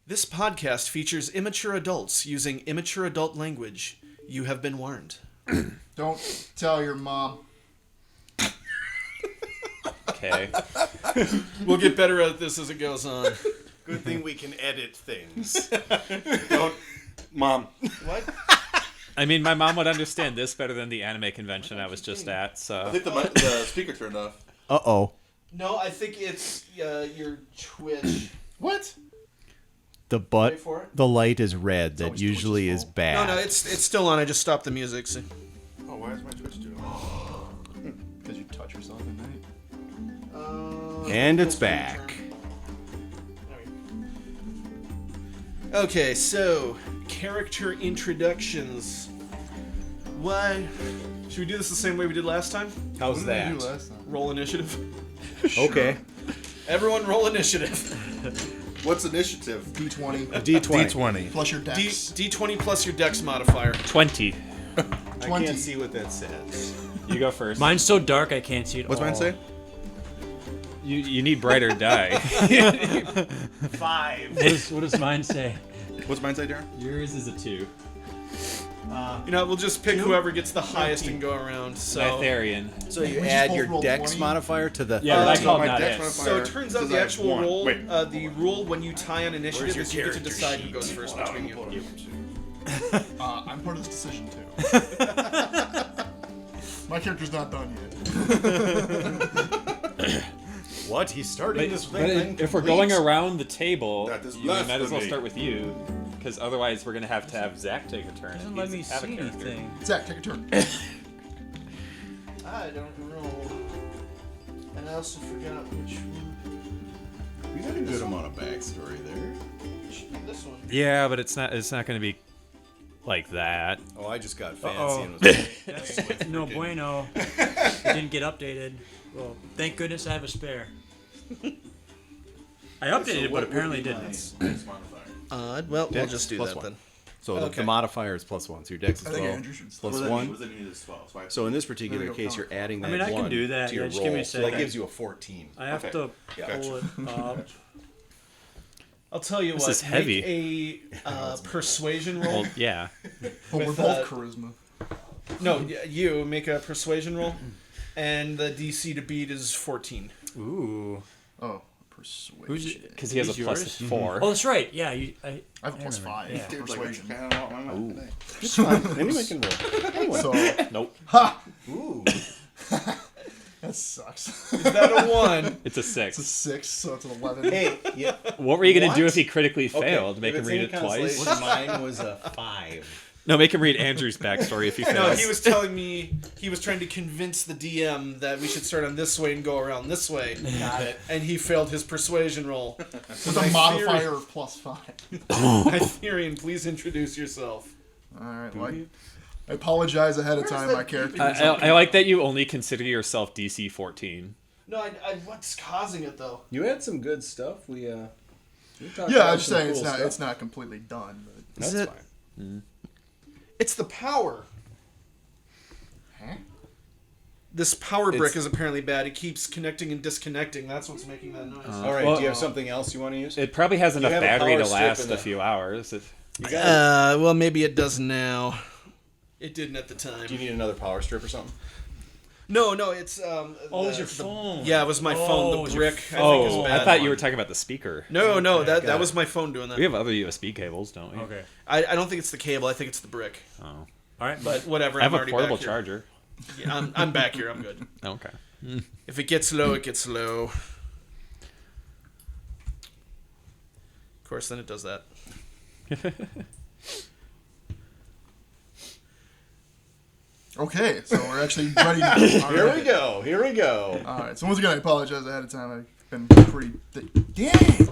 This podcast features immature adults using immature adult language. You have been warned. Don't tell your mom. Okay. We'll get better at this as it goes on. Good thing we can edit things. Don't, Mom. What? I mean, my mom would understand this better than the anime convention I was just at. I So think the speaker turned off. Uh-oh. No, I think it's your Twitch. What? The Wait for it. the light is red. That always usually Twitch's is fault. bad. No, it's still on. I just stopped the music. So. Oh, why is my Twitch doing Because you touch yourself at night. And it's back. Okay, so character introductions. Why? Should we do this the same way we did last time? How's What did we do last time? Roll initiative. Okay. Everyone, roll initiative. What's initiative? D20 D20. plus your D dex. D20 plus your Dex modifier. 20. 20. I can't see what that says. You go first. Mine's so dark I can't see it. What's all. mine say? You need brighter dye. 5. What does mine say? What's mine say, Darren? Yours is a 2. You know, we'll just pick whoever gets the highest and go around. So, Cytherian. So you We just add both your rolled dex 20? modifier to the... Yeah, but I So called my not dex it. modifier so it turns out says the I have actual 1. roll, Wait. the rule when you tie on initiative Where's is your you get to character decide who sheet? goes first between you. I'm part of this decision too. My character's not done yet. What? He's starting this But thing. if we're going around the table, That is we might as well blasphemy. start with you. Because otherwise we're going to have Zach take a turn. Doesn't if let he me doesn't have a see character. anything. Zach, take a turn. I don't know. And I also forgot which one. We got a good amount of backstory there. It should be this one. Yeah, but it's not going to be like that. Oh, I just got Uh-oh. fancy and was like, That's no bueno. It didn't get updated. Well, thank goodness I have a spare. I updated it, but apparently didn't. Dex modifier. Well, we'll Dex just do plus that 1. then. So Okay. the modifier is +1. So your dex is I think 12 Andrew should plus What does that mean? 1. What does that mean? It's 12. So, So in this particular There you go, case, you're count. adding that I mean, I can 1 do that. to your Yeah, just give me a roll. So that second. gives you a 14. I have Okay. to Gotcha. pull it up. I'll tell you This what. is heavy. Make a persuasion roll. Well, yeah. But we're With, both charisma. No, you make a persuasion roll, and the DC to beat is 14. Ooh. Oh, persuasion. Because he has a Who's plus yours? 4. Oh, that's right. Yeah, I have a plus remember. 5. Yeah. Dude, like, Persuasion. I don't know what my mind today. It's fine. Anyone can roll. Anyway. So, Nope. ha! Ooh. That sucks. Is that a 1? It's a 6. It's a 6, so it's an 11. Hey, yeah. What were you going to do What? if he critically Okay, failed? Make if him it's read any it twice? consolation, Mine was a 5. No, make him read Andrew's backstory if he fails. No, he was telling me he was trying to convince the DM that we should start on this way and go around this way. Got it. And he failed his persuasion roll. With a modifier of plus 5. Hytherian, please introduce yourself. Alright, well, I apologize ahead of time, my character. I like that you only consider yourself DC 14. No, what's causing it though? You had some good stuff. We talked Yeah, about I'm just some saying cool it's stuff. not completely done. But That's Is it- fine. It's the power. Huh? This power brick It's- is apparently bad. It keeps connecting and disconnecting. That's what's making that noise. All right. Well- do you have something else you want to use? It probably has enough have a battery power to strip last in a the- few hours. You got Well, maybe it does now. It didn't at the time. Do you need another power strip or something? No, it's Oh, it was your phone. Yeah, it was my Oh, phone. it The was brick. your I think is Oh, bad. I thought you were talking about the speaker. No, that got was it. my phone doing that. We have other USB cables, don't we? Okay. I don't think it's the cable. I think it's the brick. Oh. All right. But whatever. I have I'm a already portable back here. charger. Yeah, I'm back here. I'm good. Okay. If it gets low, it gets low. Of course, then it does that. Okay, so we're actually ready now. Here we go. Here we go. Alright, so once again, I apologize ahead of time. I've been pretty... Dang!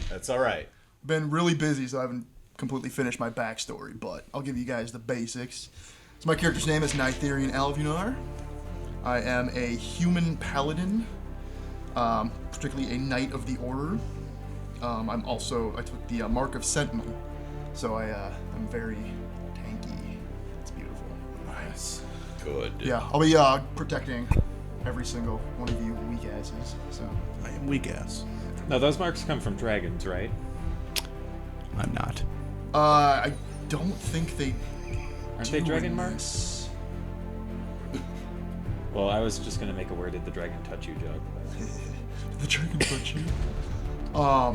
That's all right. Been really busy, so I haven't completely finished my backstory, but I'll give you guys the basics. So my character's name is Nytherian Alvunar. I am a human paladin, particularly a knight of the order. I took the Mark of Sentinel, so I'm very tanky. It's beautiful. Nice. Good. Yeah, I'll be protecting every single one of you weak asses. So I am weak ass. Now, those marks come from dragons, right? I'm not. I don't think they Aren't do they dragon in marks? this. Well, I was just gonna make a where did the dragon touch you joke. The dragon touch you.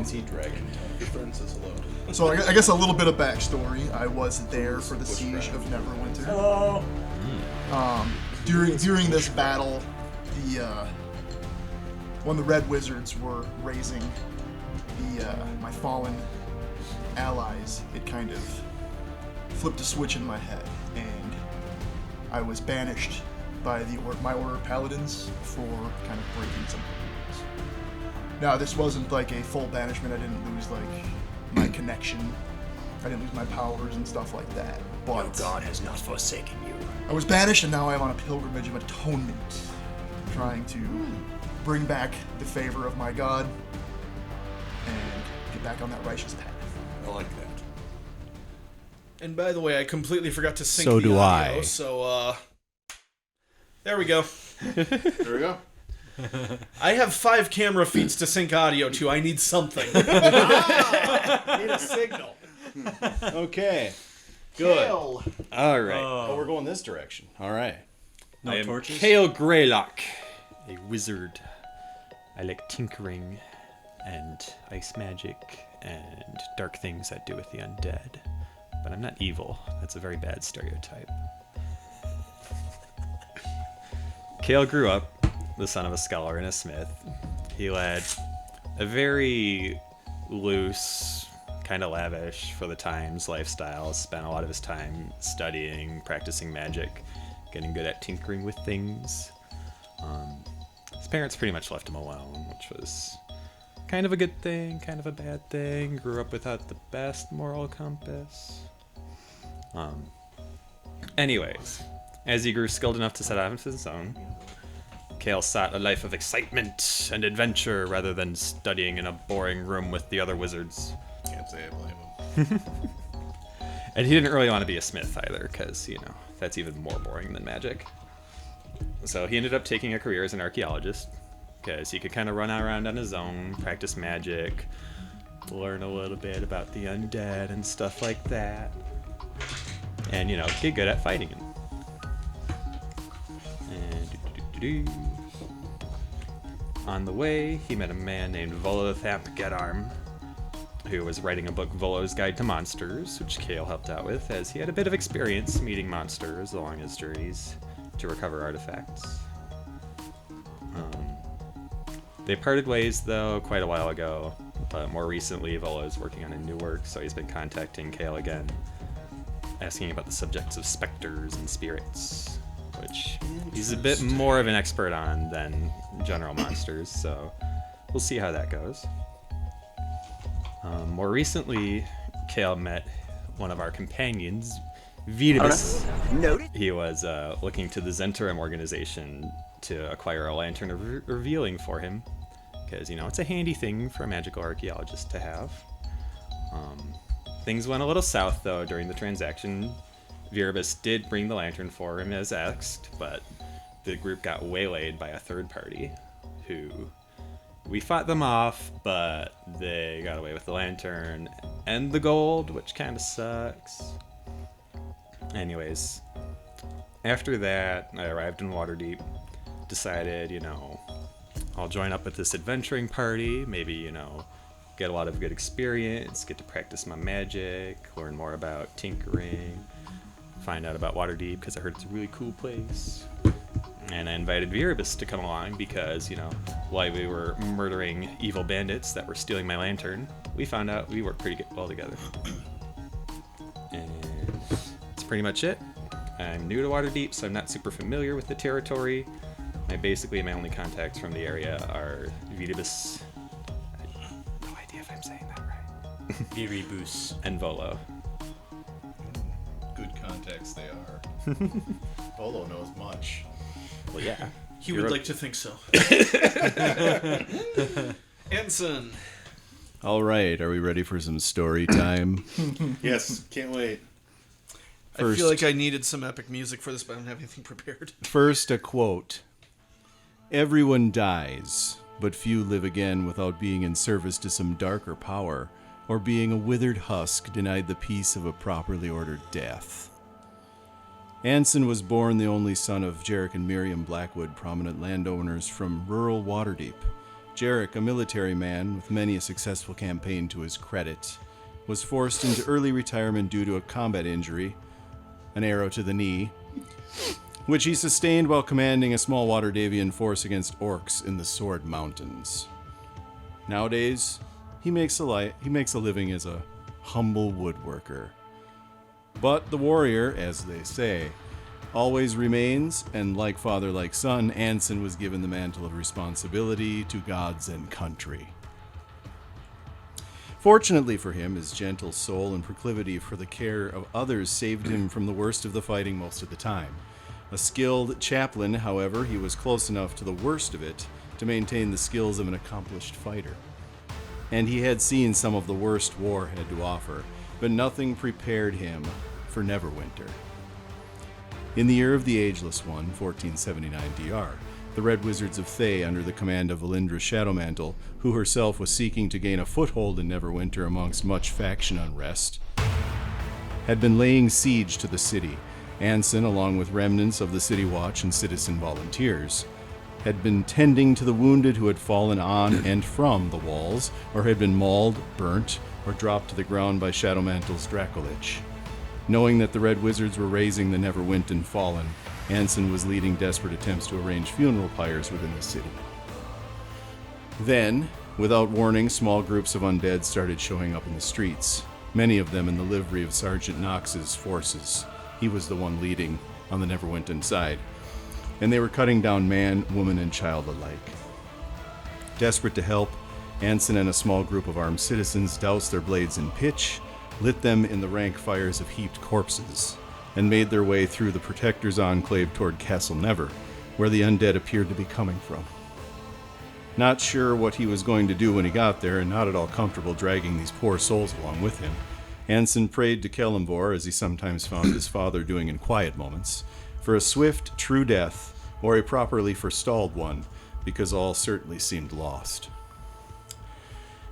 Is he dragon? Your friend says hello. So I guess a little bit of backstory. I was there for the siege of Neverwinter. Hello. During this battle, when the Red Wizards were raising my fallen allies, it kind of flipped a switch in my head, and I was banished by my order of paladins for kind of breaking some rules. Now, this wasn't like a full banishment. I didn't lose like my connection. I didn't lose my powers and stuff like that. But God has not forsaken you. I was banished, and now I am on a pilgrimage of atonement, trying to bring back the favor of my god and get back on that righteous path. I like that. And by the way, I completely forgot to sync So the do audio, I. so there we go. There we go. I have 5 camera feeds to sync audio to. I need something. Need a signal. Okay. Good. Kale. All right. Oh, we're going this direction. All right. No I am torches? Kale Greylock, a wizard. I like tinkering and ice magic and dark things that do with the undead. But I'm not evil. That's a very bad stereotype. Kale grew up the son of a scholar and a smith. He led a very loose, kind of lavish for the times lifestyle. Spent a lot of his time studying, practicing magic, getting good at tinkering with things. His parents pretty much left him alone, which was kind of a good thing, kind of a bad thing. Grew up without the best moral compass. Anyways, as he grew skilled enough to set out on his own, Kale sought a life of excitement and adventure rather than studying in a boring room with the other wizards. Can't say I blame him. And he didn't really want to be a smith either, because, that's even more boring than magic. So he ended up taking a career as an archaeologist, because he could kind of run around on his own, practice magic, learn a little bit about the undead and stuff like that, and, get good at fighting them. And on the way, he met a man named Volothamp Gedarm, who was writing a book, Volo's Guide to Monsters, which Kale helped out with, as he had a bit of experience meeting monsters along his journeys to recover artifacts. They parted ways, though, quite a while ago, but more recently, Volo's working on a new work, so he's been contacting Kale again, asking about the subjects of specters and spirits, which he's a bit more of an expert on than general monsters, so we'll see how that goes. More recently, Kale met one of our companions, Vitabus. He was looking to the Zentarum organization to acquire a lantern of revealing for him, because, it's a handy thing for a magical archaeologist to have. Things went a little south, though, during the transaction. Vitabus did bring the lantern for him as asked, but the group got waylaid by a third party, who... We fought them off, but they got away with the lantern and the gold, which kind of sucks. Anyways, after that, I arrived in Waterdeep, decided, I'll join up with this adventuring party, maybe, get a lot of good experience, get to practice my magic, learn more about tinkering, find out about Waterdeep, because I heard it's a really cool place. And I invited Vitabus to come along because, while we were murdering evil bandits that were stealing my lantern, we found out we worked pretty well together. And that's pretty much it. I'm new to Waterdeep, so I'm not super familiar with the territory. My only contacts from the area are Vitabus. I have no idea if I'm saying that right. Viribus. And Volo. Good contacts they are. Volo knows much. Well, yeah. He would like to think so. Ensign. All right, are we ready for some story time? Yes, can't wait. I feel like I needed some epic music for this, but I don't have anything prepared. First, a quote. Everyone dies, but few live again without being in service to some darker power. or being a withered husk denied the peace of a properly ordered death. Anson was born the only son of Jarek and Miriam Blackwood, prominent landowners from rural Waterdeep. Jarek, a military man with many a successful campaign to his credit, was forced into early retirement due to a combat injury, an arrow to the knee, which he sustained while commanding a small Waterdavian force against orcs in the Sword Mountains. Nowadays, he makes a living as a humble woodworker. But the warrior, as they say, always remains, and like father, like son, Anson was given the mantle of responsibility to gods and country. Fortunately for him, his gentle soul and proclivity for the care of others saved him from the worst of the fighting most of the time. A skilled chaplain, however, he was close enough to the worst of it to maintain the skills of an accomplished fighter. And he had seen some of the worst war had to offer, but nothing prepared him for Neverwinter. In the year of the Ageless One, 1479 DR, the Red Wizards of Thay, under the command of Valindra Shadowmantle, who herself was seeking to gain a foothold in Neverwinter amongst much faction unrest, had been laying siege to the city. Anson, along with remnants of the City Watch and citizen volunteers, had been tending to the wounded who had fallen on and from the walls, or had been mauled, burnt, or dropped to the ground by Shadowmantle's Dracolich. Knowing that the Red Wizards were raising the Neverwinter fallen, Anson was leading desperate attempts to arrange funeral pyres within the city. Then, without warning, small groups of undead started showing up in the streets, many of them in the livery of Sergeant Knox's forces. He was the one leading on the Neverwinter side, and they were cutting down man, woman, and child alike. Desperate to help, Anson and a small group of armed citizens doused their blades in pitch, lit them in the rank fires of heaped corpses, and made their way through the Protector's enclave toward Castle Never, where the undead appeared to be coming from. Not sure what he was going to do when he got there, and not at all comfortable dragging these poor souls along with him, Anson prayed to Kelemvor, as he sometimes found his father doing in quiet moments, for a swift, true death, or a properly forestalled one, because all certainly seemed lost.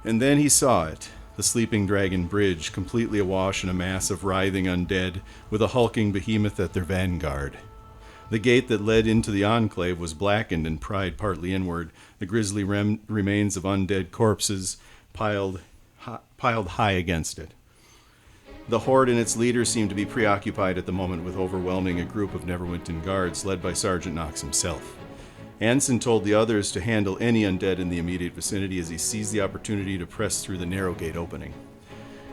And then he saw it, the Sleeping Dragon Bridge, completely awash in a mass of writhing undead, with a hulking behemoth at their vanguard. The gate that led into the enclave was blackened and pried partly inward, the grisly remains of undead corpses piled high against it. The horde and its leader seemed to be preoccupied at the moment with overwhelming a group of Neverwinter guards led by Sergeant Knox himself. Anson told the others to handle any undead in the immediate vicinity as he seized the opportunity to press through the narrow gate opening.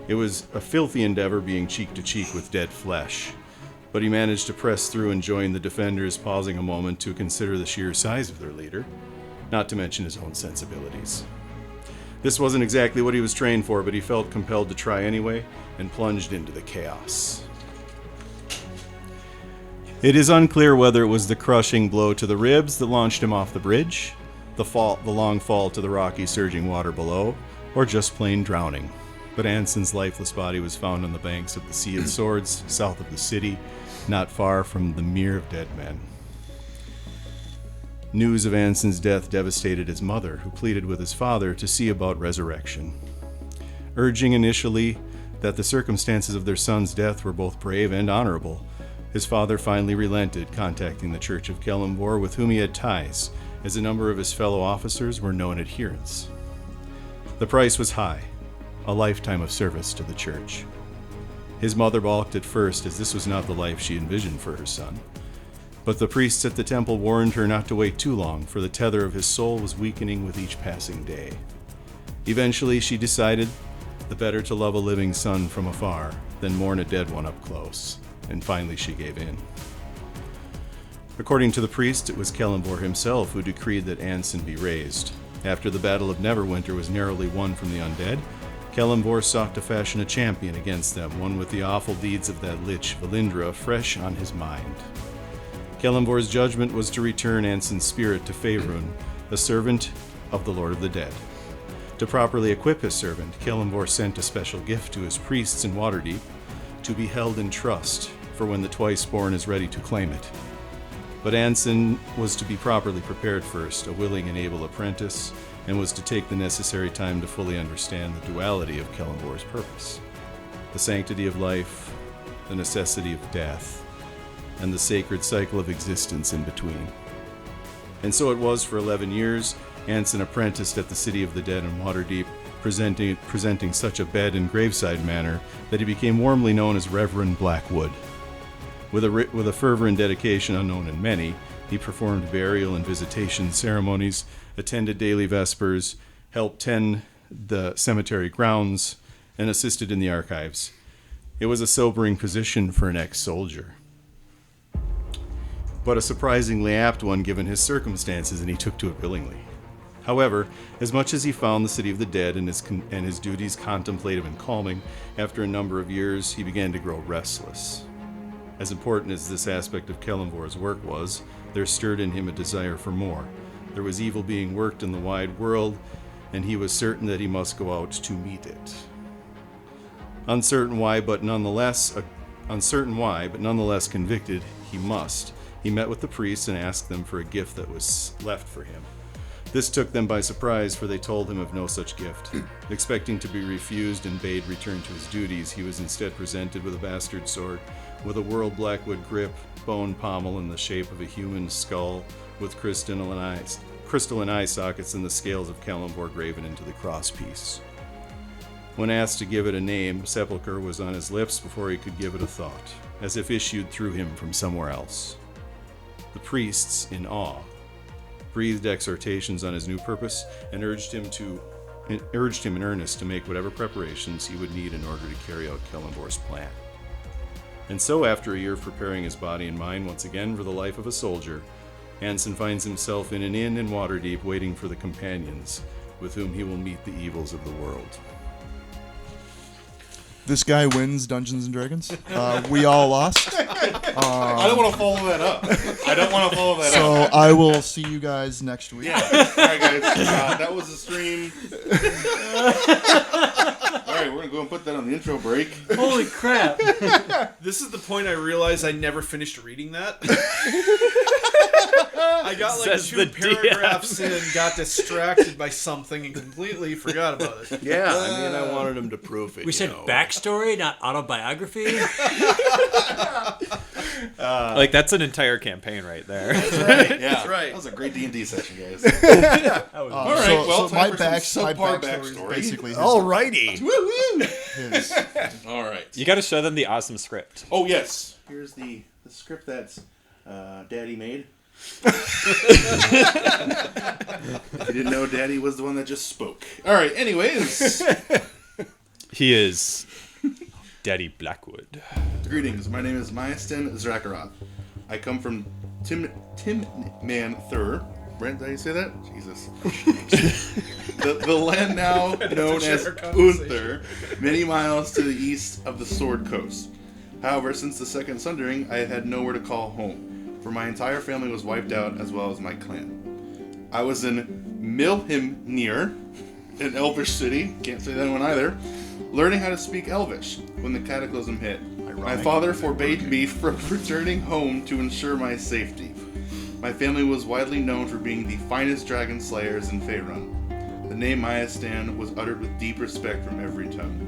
It was a filthy endeavor being cheek to cheek with dead flesh, but he managed to press through and join the defenders, pausing a moment to consider the sheer size of their leader, not to mention his own sensibilities. This wasn't exactly what he was trained for, but he felt compelled to try anyway, and plunged into the chaos. It is unclear whether it was the crushing blow to the ribs that launched him off the bridge, the long fall to the rocky, surging water below, or just plain drowning. But Anson's lifeless body was found on the banks of the Sea of Swords, south of the city, not far from the Mere of Dead Men. News of Anson's death devastated his mother, who pleaded with his father to see about resurrection. Urging initially that the circumstances of their son's death were both brave and honorable, his father finally relented, contacting the Church of Kelemvor, with whom he had ties, as a number of his fellow officers were known adherents. The price was high, a lifetime of service to the Church. His mother balked at first, as this was not the life she envisioned for her son. But the priests at the temple warned her not to wait too long, for the tether of his soul was weakening with each passing day. Eventually, she decided the better to love a living son from afar than mourn a dead one up close, and finally she gave in. According to the priest, it was Kelemvor himself who decreed that Anson be raised. After the Battle of Neverwinter was narrowly won from the undead, Kelemvor sought to fashion a champion against them, one with the awful deeds of that lich, Valindra, fresh on his mind. Kelemvor's judgment was to return Anson's spirit to Faerun, the servant of the Lord of the Dead. To properly equip his servant, Kelemvor sent a special gift to his priests in Waterdeep, to be held in trust for when the Twice-Born is ready to claim it. But Anson was to be properly prepared first, a willing and able apprentice, and was to take the necessary time to fully understand the duality of Kelemvor's purpose. The sanctity of life, the necessity of death, and the sacred cycle of existence in between. And so it was for 11 years, Anson apprenticed at the City of the Dead in Waterdeep, presenting such a bed and graveside manner that he became warmly known as Reverend Blackwood. With a fervor and dedication unknown in many, he performed burial and visitation ceremonies, attended daily vespers, helped tend the cemetery grounds, and assisted in the archives. It was a sobering position for an ex-soldier, but a surprisingly apt one given his circumstances, and he took to it willingly. However, as much as he found the City of the Dead and his duties contemplative and calming, after a number of years he began to grow restless. As important as this aspect of Kelemvor's work was, there stirred in him a desire for more. There was evil being worked in the wide world, and he was certain that he must go out to meet it. Uncertain why, but nonetheless convicted he must. He met with the priests and asked them for a gift that was left for him. This took them by surprise, for they told him of no such gift. Expecting to be refused and bade return to his duties, he was instead presented with a bastard sword, with a whirled blackwood grip, bone pommel in the shape of a human skull, with crystalline eye sockets and the scales of Kelemvor graven into the crosspiece. When asked to give it a name, sepulchre was on his lips before he could give it a thought, as if issued through him from somewhere else. The priests, in awe, breathed exhortations on his new purpose and urged him in earnest to make whatever preparations he would need in order to carry out Kelemvor's plan. And so, after a year of preparing his body and mind once again for the life of a soldier, Anson finds himself in an inn in Waterdeep waiting for the companions with whom he will meet the evils of the world. This guy wins Dungeons and Dragons. We all lost. I don't want to follow that up. So I will see you guys next week. Yeah. All right, guys. That was the stream. All right, we're going to go and put that on the intro break. Holy crap. This is the point I realized I never finished reading that. I got like Says 2 the paragraphs in, got distracted by something, and completely forgot about it. Yeah, I mean, I wanted him to proof it. We said backstory, not autobiography. Like, that's an entire campaign right there. That's right. Yeah. That's right. That was a great D&D session, guys. All All right, well, so my time for some subpar backstory is backstory. basically his. Alrighty. his. All right. You got to show them the awesome script. Oh, yes. Here's the script that's Daddy made. If you didn't know, Daddy was the one that just spoke. All right, anyways. He is Daddy Blackwood. Greetings, my name is Myastin Zrakaroth. I come from Timmanthur. Brent, did I say that? Jesus. the land now known as Unther, many miles to the east of the Sword Coast. However, since the Second Sundering, I have had nowhere to call home, for my entire family was wiped out as well as my clan. I was in Milhimnir, an elvish city, can't say that one either, learning how to speak Elvish when the cataclysm hit. My father forbade me from returning home to ensure my safety. My family was widely known for being the finest dragon slayers in Faerun. The name Myastan was uttered with deep respect from every tongue.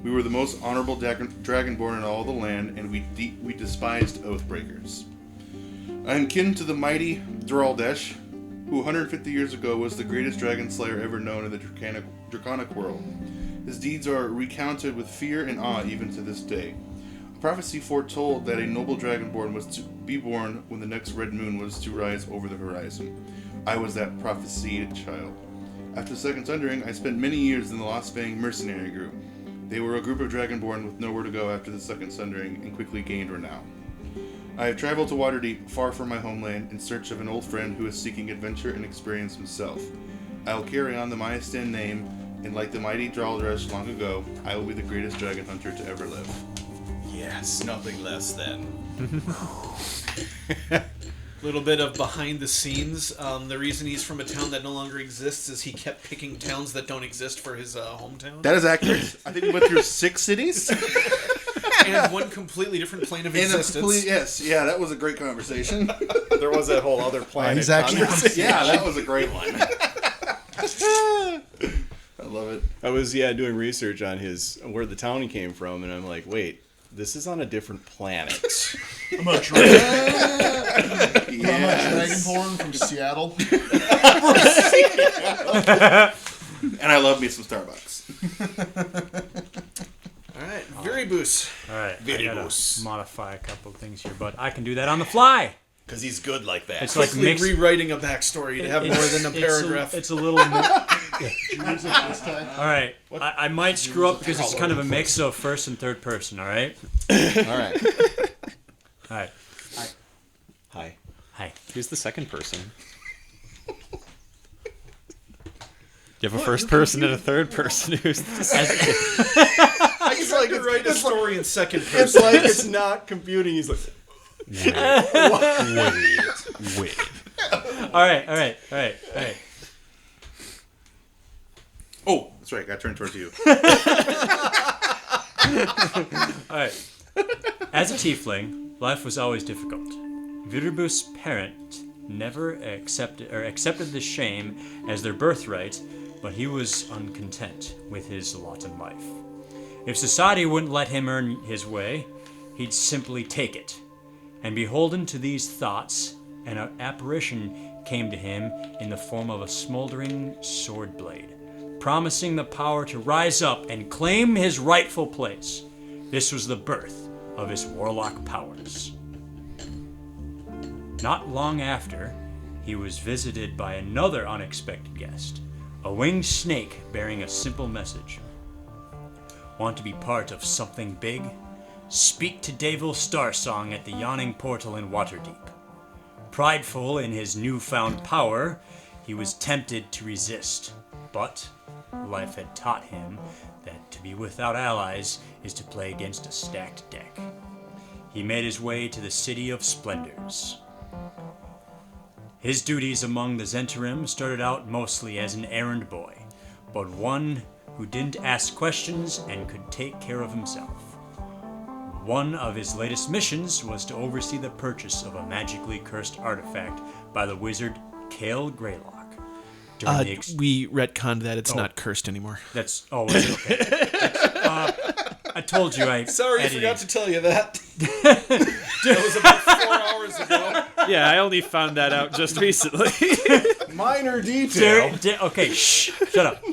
We were the most honorable dragonborn in all the land, and we despised oathbreakers. I am kin to the mighty Draldesh, who 150 years ago was the greatest dragon slayer ever known in the draconic world. His deeds are recounted with fear and awe even to this day. A prophecy foretold that a noble dragonborn was to be born when the next red moon was to rise over the horizon. I was that prophesied child. After the Second Sundering, I spent many years in the Lost Fang mercenary group. They were a group of dragonborn with nowhere to go after the Second Sundering and quickly gained renown. I have traveled to Waterdeep, far from my homeland, in search of an old friend who is seeking adventure and experience himself. I will carry on the Myastan name, and like the mighty Draldresh long ago, I will be the greatest dragon hunter to ever live. Yes, nothing less than. Little bit of behind the scenes. The reason he's from a town that no longer exists is he kept picking towns that don't exist for his hometown. That is accurate. I think we went through 6 cities. And one completely different plane of existence. Yes, yeah, that was a great conversation. There was that whole other planet. He's actually from, Yeah, that was a great one. love it. I was doing research on where the town he came from, and I'm like, wait, this is on a different planet. I'm a dragon porn from Seattle. And I love me some Starbucks. All right, Viribus. All right, Very I gotta loose. modify a couple of things here, but I can do that on the fly. Because he's good like that. It's like Quickly mixed. rewriting a backstory to have more than a paragraph. It's a little. All right, I might screw up because it's kind of a mix of first and third person. All right. All right. All right. Hi. Hi. Who's the second person? You have a first person and a third person who's the second. He's like to write a story in second person. It's like it's not computing. He's like, Wait. All right. Oh, that's right. Got turned towards you. All right. As a tiefling, life was always difficult. Viribus' parent never accepted the shame as their birthright, but he was uncontent with his lot in life. If society wouldn't let him earn his way, he'd simply take it. And beholden to these thoughts, an apparition came to him in the form of a smoldering sword blade, promising the power to rise up and claim his rightful place. This was the birth of his warlock powers. Not long after, he was visited by another unexpected guest, a winged snake bearing a simple message. Want to be part of something big? Speak to Davil Starsong at the Yawning Portal in Waterdeep. Prideful in his newfound power, he was tempted to resist, but life had taught him that to be without allies is to play against a stacked deck. He made his way to the City of Splendors. His duties among the Zhentarim started out mostly as an errand boy, but one who didn't ask questions and could take care of himself. One of his latest missions was to oversee the purchase of a magically cursed artifact by the wizard Kale Greylock. We retconned that. It's not cursed anymore. That's okay. I told you I. Sorry, I edited. forgot to tell you that. That was about 4 hours ago. Yeah, I only found that out just recently. minor detail. Okay, shut up.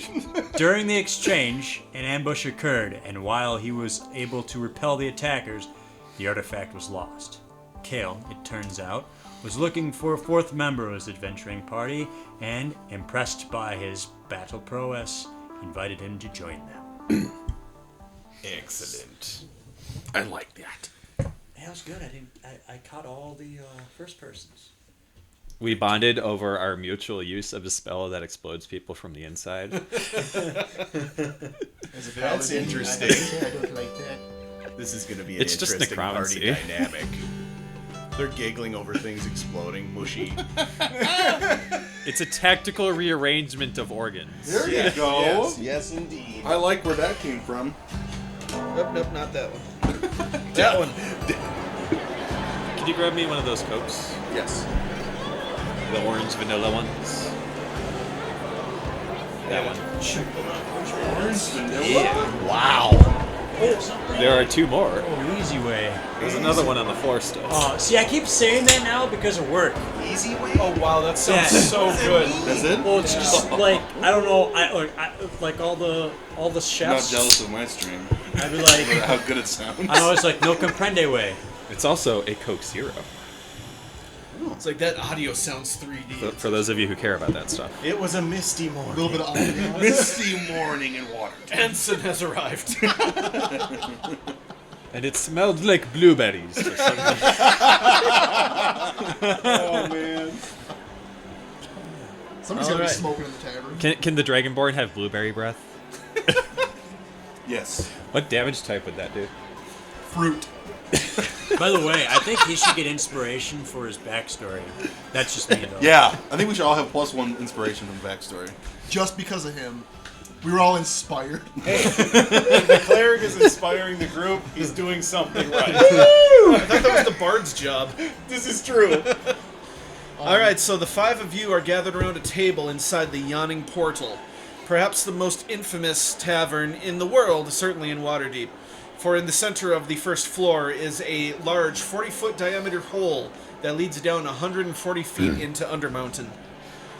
During the exchange, an ambush occurred, and while he was able to repel the attackers, the artifact was lost. Kale, it turns out, was looking for a fourth member of his adventuring party, and, impressed by his battle prowess, invited him to join them. Excellent. I like that. That was good. I caught all the first persons. We bonded over our mutual use of a spell that explodes people from the inside. That's interesting. I don't like that. This is going to be an It's just interesting party necromancy. dynamic. They're giggling over things exploding, mushy. It's a tactical rearrangement of organs. There you go. Yes, indeed. I like where that came from. Nope, not that one. That one. Can you grab me one of those Cokes? Yes. The orange vanilla ones? That one. Orange vanilla? Wow. There are two more. Oh, easy way. There's another one on the floor still. See, I keep saying that now because of work. Easy way? Oh wow, that sounds Yeah. so good. That's it? Well, it's just like I don't know. I like all the I'm not chefs. jealous of my stream. I'd be like, How good it sounds. I know it's like no comprende way. It's also a Coke Zero. It's like that audio sounds 3D. For those of you who care about that stuff. It was a misty A morning. little bit of ambiance. Misty morning in water. Ensign has arrived. And it smelled like blueberries or something. Oh, man. Somebody's gotta Alright. be smoking in the tavern. Can the Dragonborn have blueberry breath? Yes. What damage type would that do? Fruit. By the way, I think he should get inspiration for his backstory. That's just me though. Yeah. I think we should all have +1 inspiration from backstory. Just because of him. We were all inspired. The cleric is inspiring the group. He's doing something right. I thought that was the bard's job. This is true. All right, so the 5 of you are gathered around a table inside the Yawning Portal. Perhaps the most infamous tavern in the world, certainly in Waterdeep. For in the center of the first floor is a large 40-foot diameter hole that leads down 140 feet into Undermountain.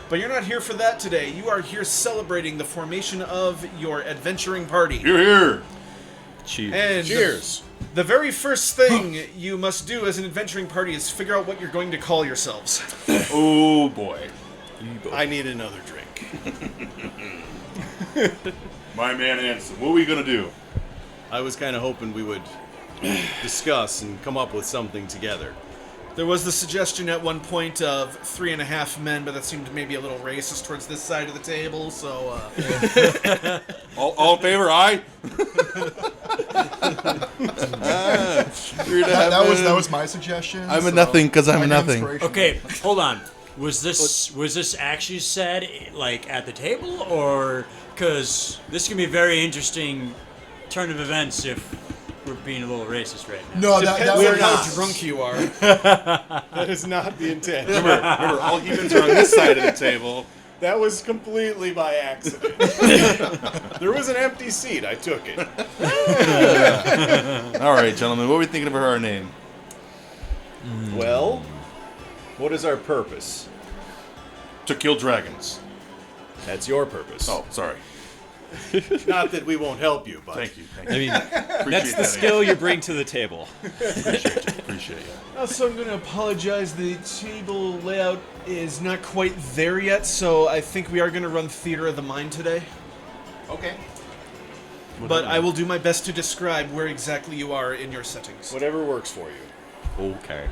But you're not here for that today. You are here celebrating the formation of your adventuring party. You're here. Cheers. And Cheers. the very first thing you must do as an adventuring party is figure out what you're going to call yourselves. Oh boy. I need another drink. My man Anson, what are we gonna do? I was kind of hoping we would discuss and come up with something together. There was the suggestion at one point of 3.5 men, but that seemed maybe a little racist towards this side of the table, so... All in favor? Aye. That was my suggestion. I'm a nothing 'cause I'm a my nothing. inspiration. Okay, hold on. Was this actually said like at the table, or because this can be a very interesting turn of events if we're being a little racist right now? No, that Depends on was how not. drunk you are. That is not the intent. Remember, all humans are on this side of the table. That was completely by accident. There was an empty seat. I took it. All right, gentlemen, what are we thinking of our name? Well, what is our purpose? To kill dragons. That's your purpose. Oh, sorry. Not that we won't help you, but Thank you. Thank I you. mean, Appreciate that's the that skill you bring to the table. Appreciate you. Also, I'm going to apologize. The table layout is not quite there yet, so I think we are going to run Theater of the Mind today. okay. But I will do my best to describe where exactly you are in your settings. Whatever works for you. Okay.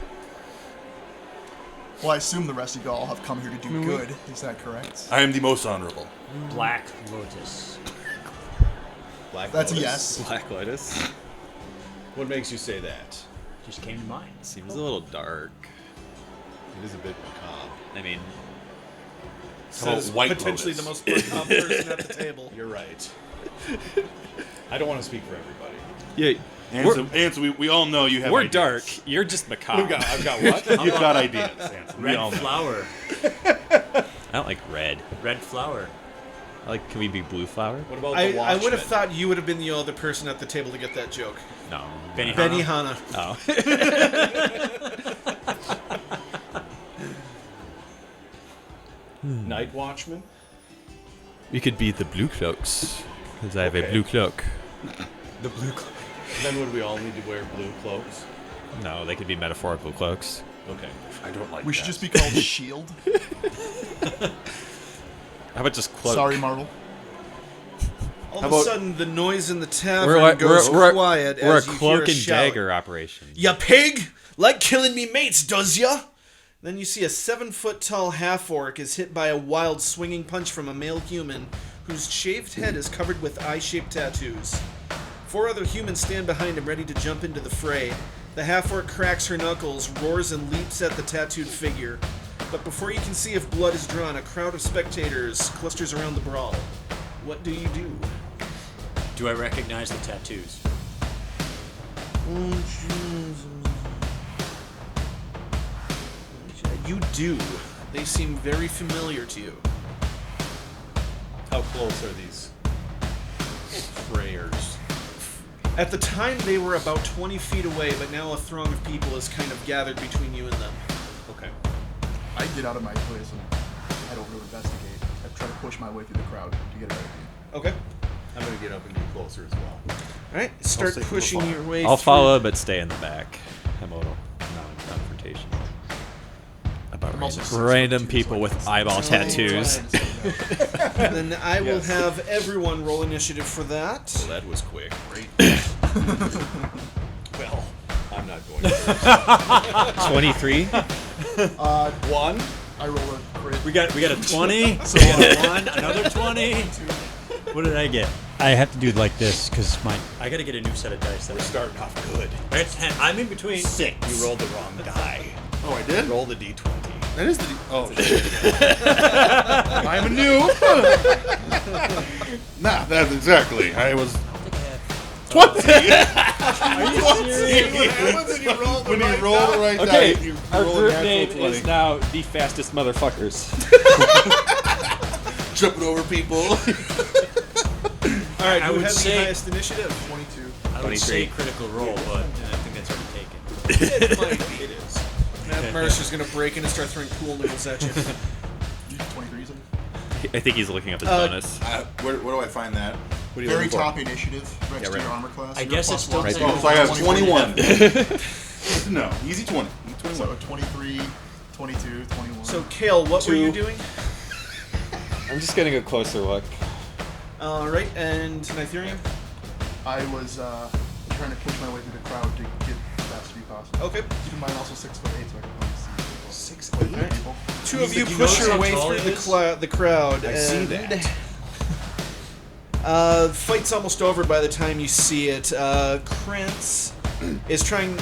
Well, I assume the rest of you all have come here to do good. Is that correct? I am the most honorable. Black Lotus. Black That's a Lotus. yes. Black Lotus. What makes you say that? Just came to mind. Seems a little dark. It is a bit macabre. I mean, Says White potentially Lotus? the most macabre person at the table. You're right. I don't want to speak for everybody. yeah, Anson, we all know you have we're ideas. dark. You're just macabre. I've got what? You've got ideas, Anson. We Red all know. flower. I don't like red. Red flower. I like, can we be blue flower? What about I the would have Watchmen? thought you would have been the other person at the table to get that joke. No. Benihana. Oh. Night Watchman? We could be the blue cloaks. Because I have a Okay. blue cloak. The blue cloak. Then would we all need to wear blue cloaks? No, they could be metaphorical cloaks. Okay. I don't like We that. should just be called Shield. How about just cloak? Sorry, Marvel. All How of a about- sudden, the noise in the tavern We're like goes we're quiet we're a as you hear cloak a and shout. dagger operation. Ya pig! Like killing me mates, does ya? Then you see a 7-foot-tall half-orc is hit by a wild swinging punch from a male human whose shaved head is covered with eye-shaped tattoos. 4 other humans stand behind him ready to jump into the fray. The half-orc cracks her knuckles, roars, and leaps at the tattooed figure. But before you can see if blood is drawn, a crowd of spectators clusters around the brawl. What do you do? Do I recognize the tattoos? You do. They seem very familiar to you. How close are these frayers? At the time, they were about 20 feet away, but now a throng of people has kind of gathered between you and them. Okay. I get out of my place and head over to investigate. I try to push my way through the crowd to get a better view. Okay. I'm going to get up and get closer as well. Alright, start stay from pushing afar. your way I'll through. follow, but stay in the back. I'm a little non-confrontation. About I'm also 6 random foot 2, people so I with can- eyeball tattoos. Then I will Yes. have everyone roll initiative for that. Well, that was quick. Well, I'm not going to. 23? 1. I roll a crit. We got a 20. So, One, another 20. What did I get? I have to do it like this because I got to get a new set of dice. We're starting off good. It's 10. I'm in between. 6. You rolled the wrong die. Oh, I did? Roll the d20. That is the... Oh, I'm a new... Nah, that's exactly. I was... 20! Are you serious? When you roll the right Okay, die, you our roll a group natural name 20. is now the fastest motherfuckers. jumping over people. All right, I who would has the say- highest initiative? 22. I would say critical roll, but I think that's already taken. It might be. It is. Matt Mercer's gonna break in and start throwing pool noodles at you. 23 is it? I think he's looking up his bonus. Where do I find that? What are you Very looking for? top initiative, next Yeah, to right. your armor class. I You're guess plus it's still one. the Oh, so I have 21. No, easy 20. Easy 21. So 23, 22, 21. So, Kale, what were you 2. doing? I'm just getting a closer look. All right, and Nithurium? I was trying to push my way through the crowd to get the best view possible. Okay. Keep in mind also 6'8", so I can probably see people. 6'8". People. Two of you Do you push notice your how way tall through he is? the crowd. I see and, that. Fight's almost over by the time you see it. Krantz is trying.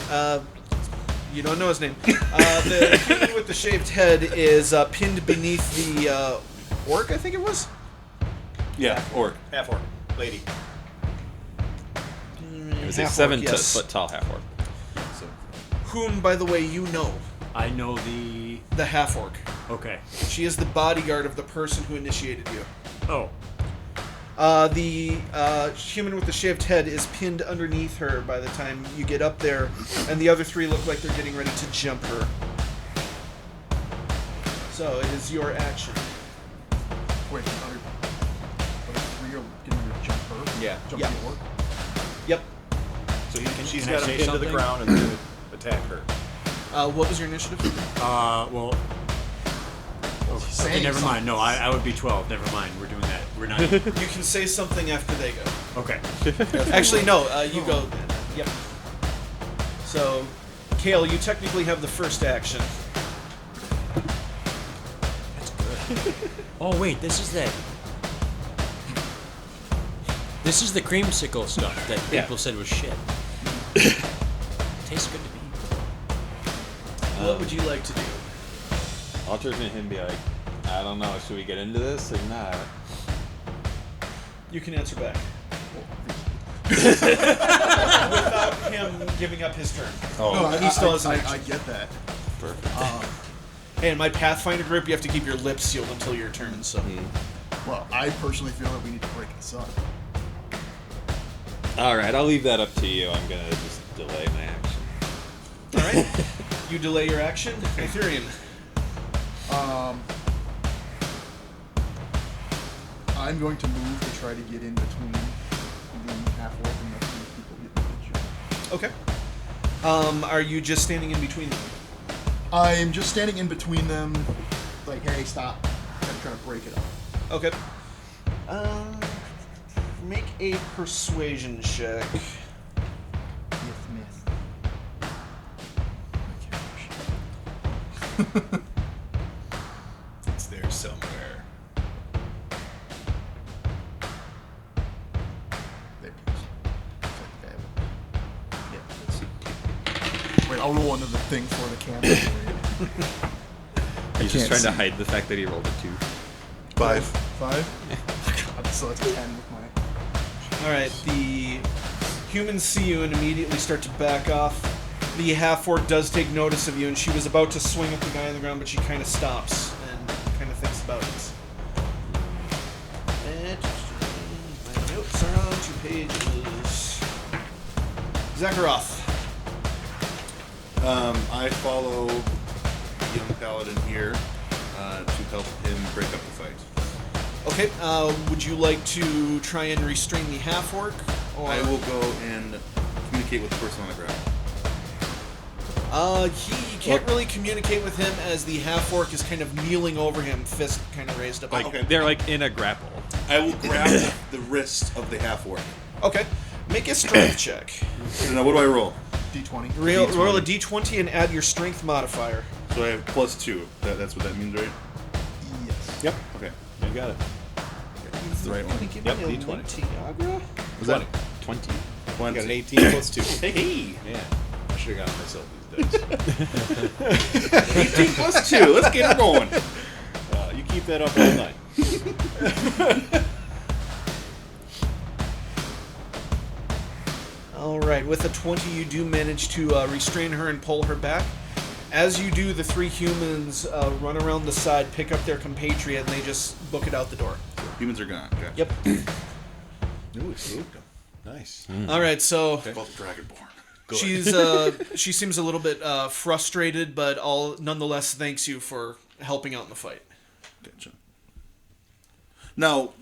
You don't know his name. The human with the shaved head is pinned beneath the orc, I think it was. Yeah, orc. Half orc. Lady. It was a Half-orc, 7 yes. foot tall half orc. Whom, by the way, you know. I know the. The half orc. Okay. She is the bodyguard of the person who initiated you. Oh. The human with the shaved head is pinned underneath her by the time you get up there, and the other 3 look like they're getting ready to jump her. So it is your action. Wait, other 3 are getting ready to jump her? Yeah. Jump Yeah. the orc? Yep. So she's can I got him say pinned to the something? ground and then attack her. What was your initiative? Well. Okay, Saying never mind. something. No, I would be 12. Never mind. We're doing that. We're not. You can say something after they go. Okay. Actually, no. You go. Yep. So, Kale, you technically have the first action. Oh wait, this is that. This is the creamsicle stuff that people said was shit. Tastes good to me. What would you like to do? I'll turn to him and be like, I don't know, should we get into this or not? You can answer back. Without him giving up his turn. No, he still has an I action. get that. Perfect. Hey, in my Pathfinder group, you have to keep your lips sealed until your turn, so. Well, I personally feel that we need to break this up. Alright, I'll leave that up to you. I'm gonna just delay my action. Alright. You delay your action. Ethereum. I'm going to move to try to get in between the half-orc and the 3 people getting the jump. Okay. Are you just standing in between them? I'm just standing in between them, like, hey, stop. I'm trying to break it up. Okay. Make a persuasion check. Myth. It's there somewhere. There it goes. Yeah, let's see. Wait, I'll roll another thing for the camera. He's just can't trying to see. hide the fact that he rolled a 2. 5. 5? So that's 10 with my... Alright, the humans see you and immediately start to back off. The half-orc does take notice of you, and she was about to swing at the guy on the ground, but she kind of stops and kind of thinks about it. And my notes are on 2 pages. Zakharoth. I follow the young paladin here to help him break up the fight. Okay, would you like to try and restrain the half-orc? Or... I will go and communicate with the person on the ground. You can't really communicate with him as the half-orc is kind of kneeling over him, fist kind of raised up. Like, Okay. they're like in a grapple. I will grab the wrist of the half-orc. Okay, make a strength check. So now what do I roll? D20. Roll a d20 and add your strength modifier. So I have +2. That's what that means, right? Yes. Yep, Okay. you got it. That's the right one. Yep, D20. Was that 20. I got an 18 plus 2. Hey! Man, I should have gotten myself these dice. 18 +2. Let's get her going. You keep that up all night. Alright, with a 20 you do manage to restrain her and pull her back. As you do, the 3 humans run around the side, pick up their compatriot, and they just book it out the door. Humans are gone. Gotcha. Yep. Ooh, it spooked him. Nice. All right, so Both Dragonborn. she seems a little bit frustrated, but nonetheless thanks you for helping out in the fight. Gotcha. Now,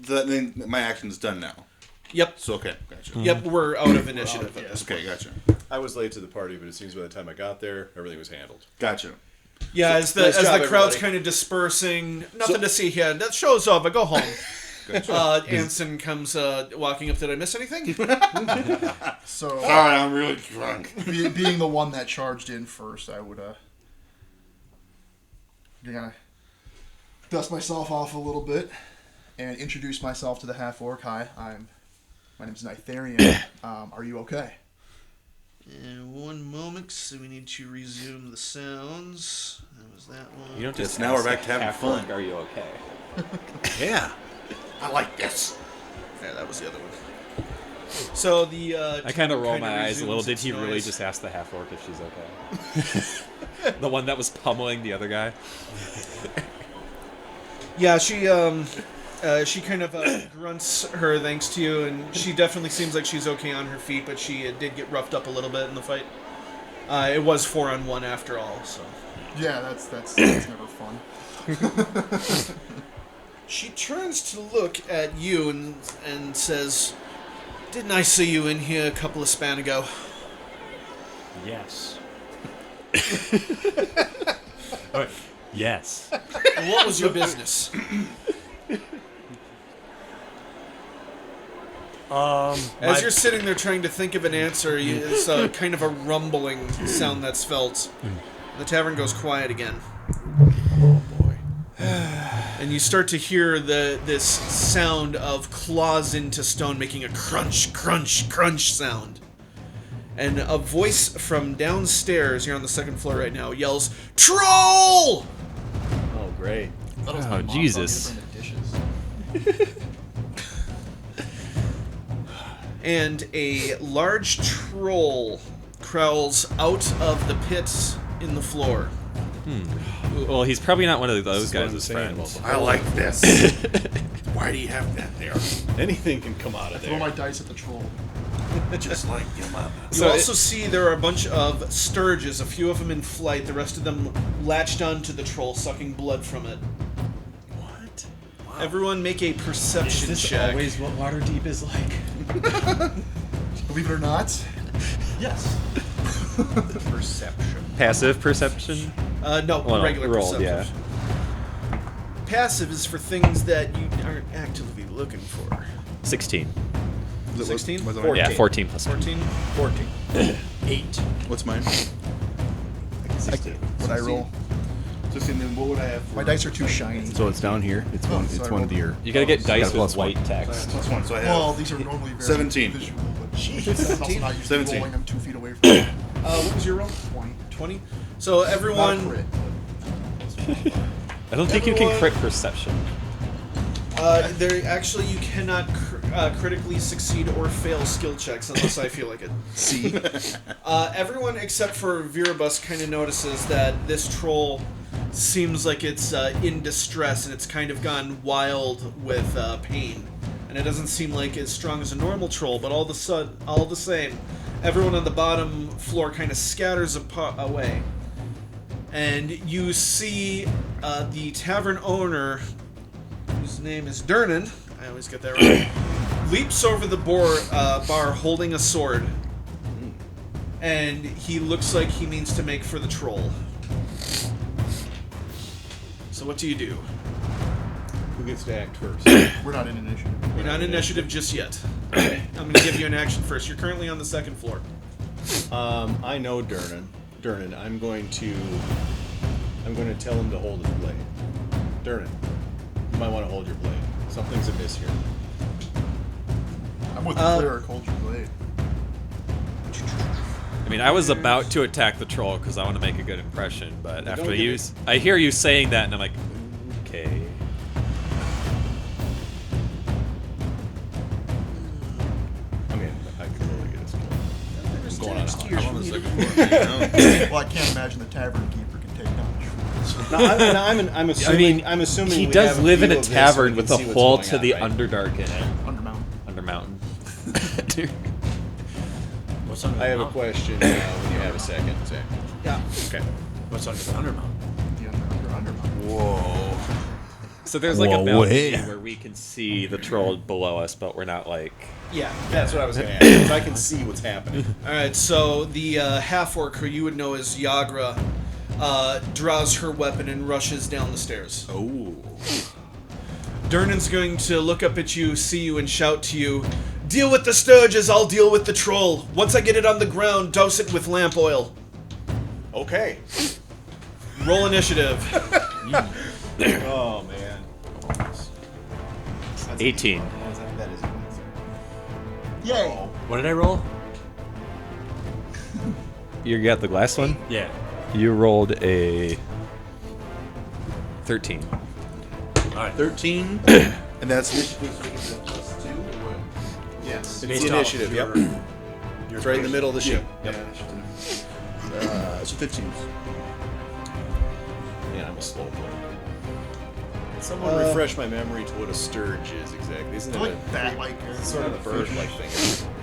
my action's done now. Yep. So, okay. Gotcha. Yep, we're out of initiative at this point. Okay, gotcha. I was late to the party, but it seems by the time I got there, everything was handled. Gotcha. Yeah, as the nice job, crowd's everybody. kind of dispersing, nothing to see here. That show's over. Go home. Anson comes walking up. Did I miss anything? So, Sorry, I'm really drunk. being the one that charged in first, I would kind of dust myself off a little bit and introduce myself to the half-orc. Hi, my name's Nitharian. Are you okay? One moment, so we need to resume the sounds. That was that one. You don't just Now we're ask back to having half-orc, fun. Are you okay? Yeah. I like this. Yeah, that was the other one. So the I kind of roll my eyes a little. resumes Did its he really noise. just ask the half orc if she's okay? The one that was pummeling the other guy. Yeah, she kind of grunts her thanks to you, and she definitely seems like she's okay on her feet, but she did get roughed up a little bit in the fight. It was 4-on-1 after all, so. Yeah, that's never fun. She turns to look at you and says, "Didn't I see you in here a couple of span ago?" Yes. Alright. Yes. And what was your business? As you're sitting there trying to think of an answer, it's kind of a rumbling sound that's felt. The tavern goes quiet again. Oh boy. And you start to hear this sound of claws into stone making a crunch, crunch, crunch sound. And a voice from downstairs, you're on the second floor right now, yells, "Troll!" Oh great. That was Oh, my mom Jesus. telling me to bring the dishes. And a large troll crawls out of the pit in the floor. Well, he's probably not one of those This is what guys' I'm saying friends. about I like this. Why do you have that there? Anything can come out of Throw there. my dice at the troll. Just like your mother. You also see there are a bunch of sturges, a few of them in flight, the rest of them latched onto the troll, sucking blood from it. What? Everyone make a perception check. what Waterdeep is like? Believe it or not, yes. Perception. Passive perception? No, Well, regular rolled, perception. Passive is for things that you aren't actively looking for. 16. 16? Yeah, 14 plus 14? 14. 8. What's mine? 16. What I roll? 16, then what would I have for... My dice are too shiny. So it's down here. It's one. so It's I one of your. You gotta get dice got a with plus one. white text. Plus 1, so I have... Well, these are normally very 17. visual, but I'm also not used to 17. rolling them 2 feet away from me. What was your roll? 20. 20? So Not a everyone... crit. I don't think you can Everyone- crit perception. There actually you cannot critically succeed or fail skill checks unless I feel like it. See? Everyone except for Virabus kind of notices that this troll seems like it's in distress and it's kind of gone wild with pain, and it doesn't seem like as strong as a normal troll. But all the same, everyone on the bottom floor kind of scatters away, and you see the tavern owner, whose name is Durnan, I always get that right, leaps over the bar holding a sword. And he looks like he means to make for the troll. So what do you do? Who gets to act first? We're not in initiative. You're not in initiative just yet. I'm going to give you an action first. You're currently on the second floor. I know Durnan. I'm going to tell him to hold his blade. Durnan, you might want to hold your blade. Something's amiss here. I'm with the cleric, hold your blade. I mean, I was about to attack the troll because I want to make a good impression, but Don't after give it- I hear you saying that, and I'm like, okay. I mean, I could really get us killed. I'm going on a hunt. I'm on the second floor. Well, I can't imagine the tavern keeper can I'm assuming. I'm assuming he we does have a live in view a of this so tavern we with can a see what's hole going to on, the right? Underdark in it. Undermount. Undermountain. What's under I the have a mountain? question when you have a second, Zach. Yeah. Okay. What's under the Undermountain? The Undermount. Whoa. So there's like a Whoa, balcony where? where we can see the troll below us, but we're not like. Yeah. That's what I was going to ask. 'Cause I can see what's happening. All right. So the half-orc, who you would know as Yagra, draws her weapon and rushes down the stairs. Oh. Durnan's going to look up at you, see you, and shout to you, "Deal with the Sturges, I'll deal with the troll. Once I get it on the ground, douse it with lamp oil." Okay. Roll initiative. Oh man. 18. That is. Yay! What did I roll? You got the last one? Yeah. You rolled a 13. All right. 13, and that's initiative. +2 or what? Yes. It's Based the off initiative. Yep. It's right in the middle of the ship. Yeah, initiative. So 15. Yeah, I'm a slow player. Can someone refresh my memory to what a sturge is exactly? Isn't it Like that, like sort of a bird-like thing?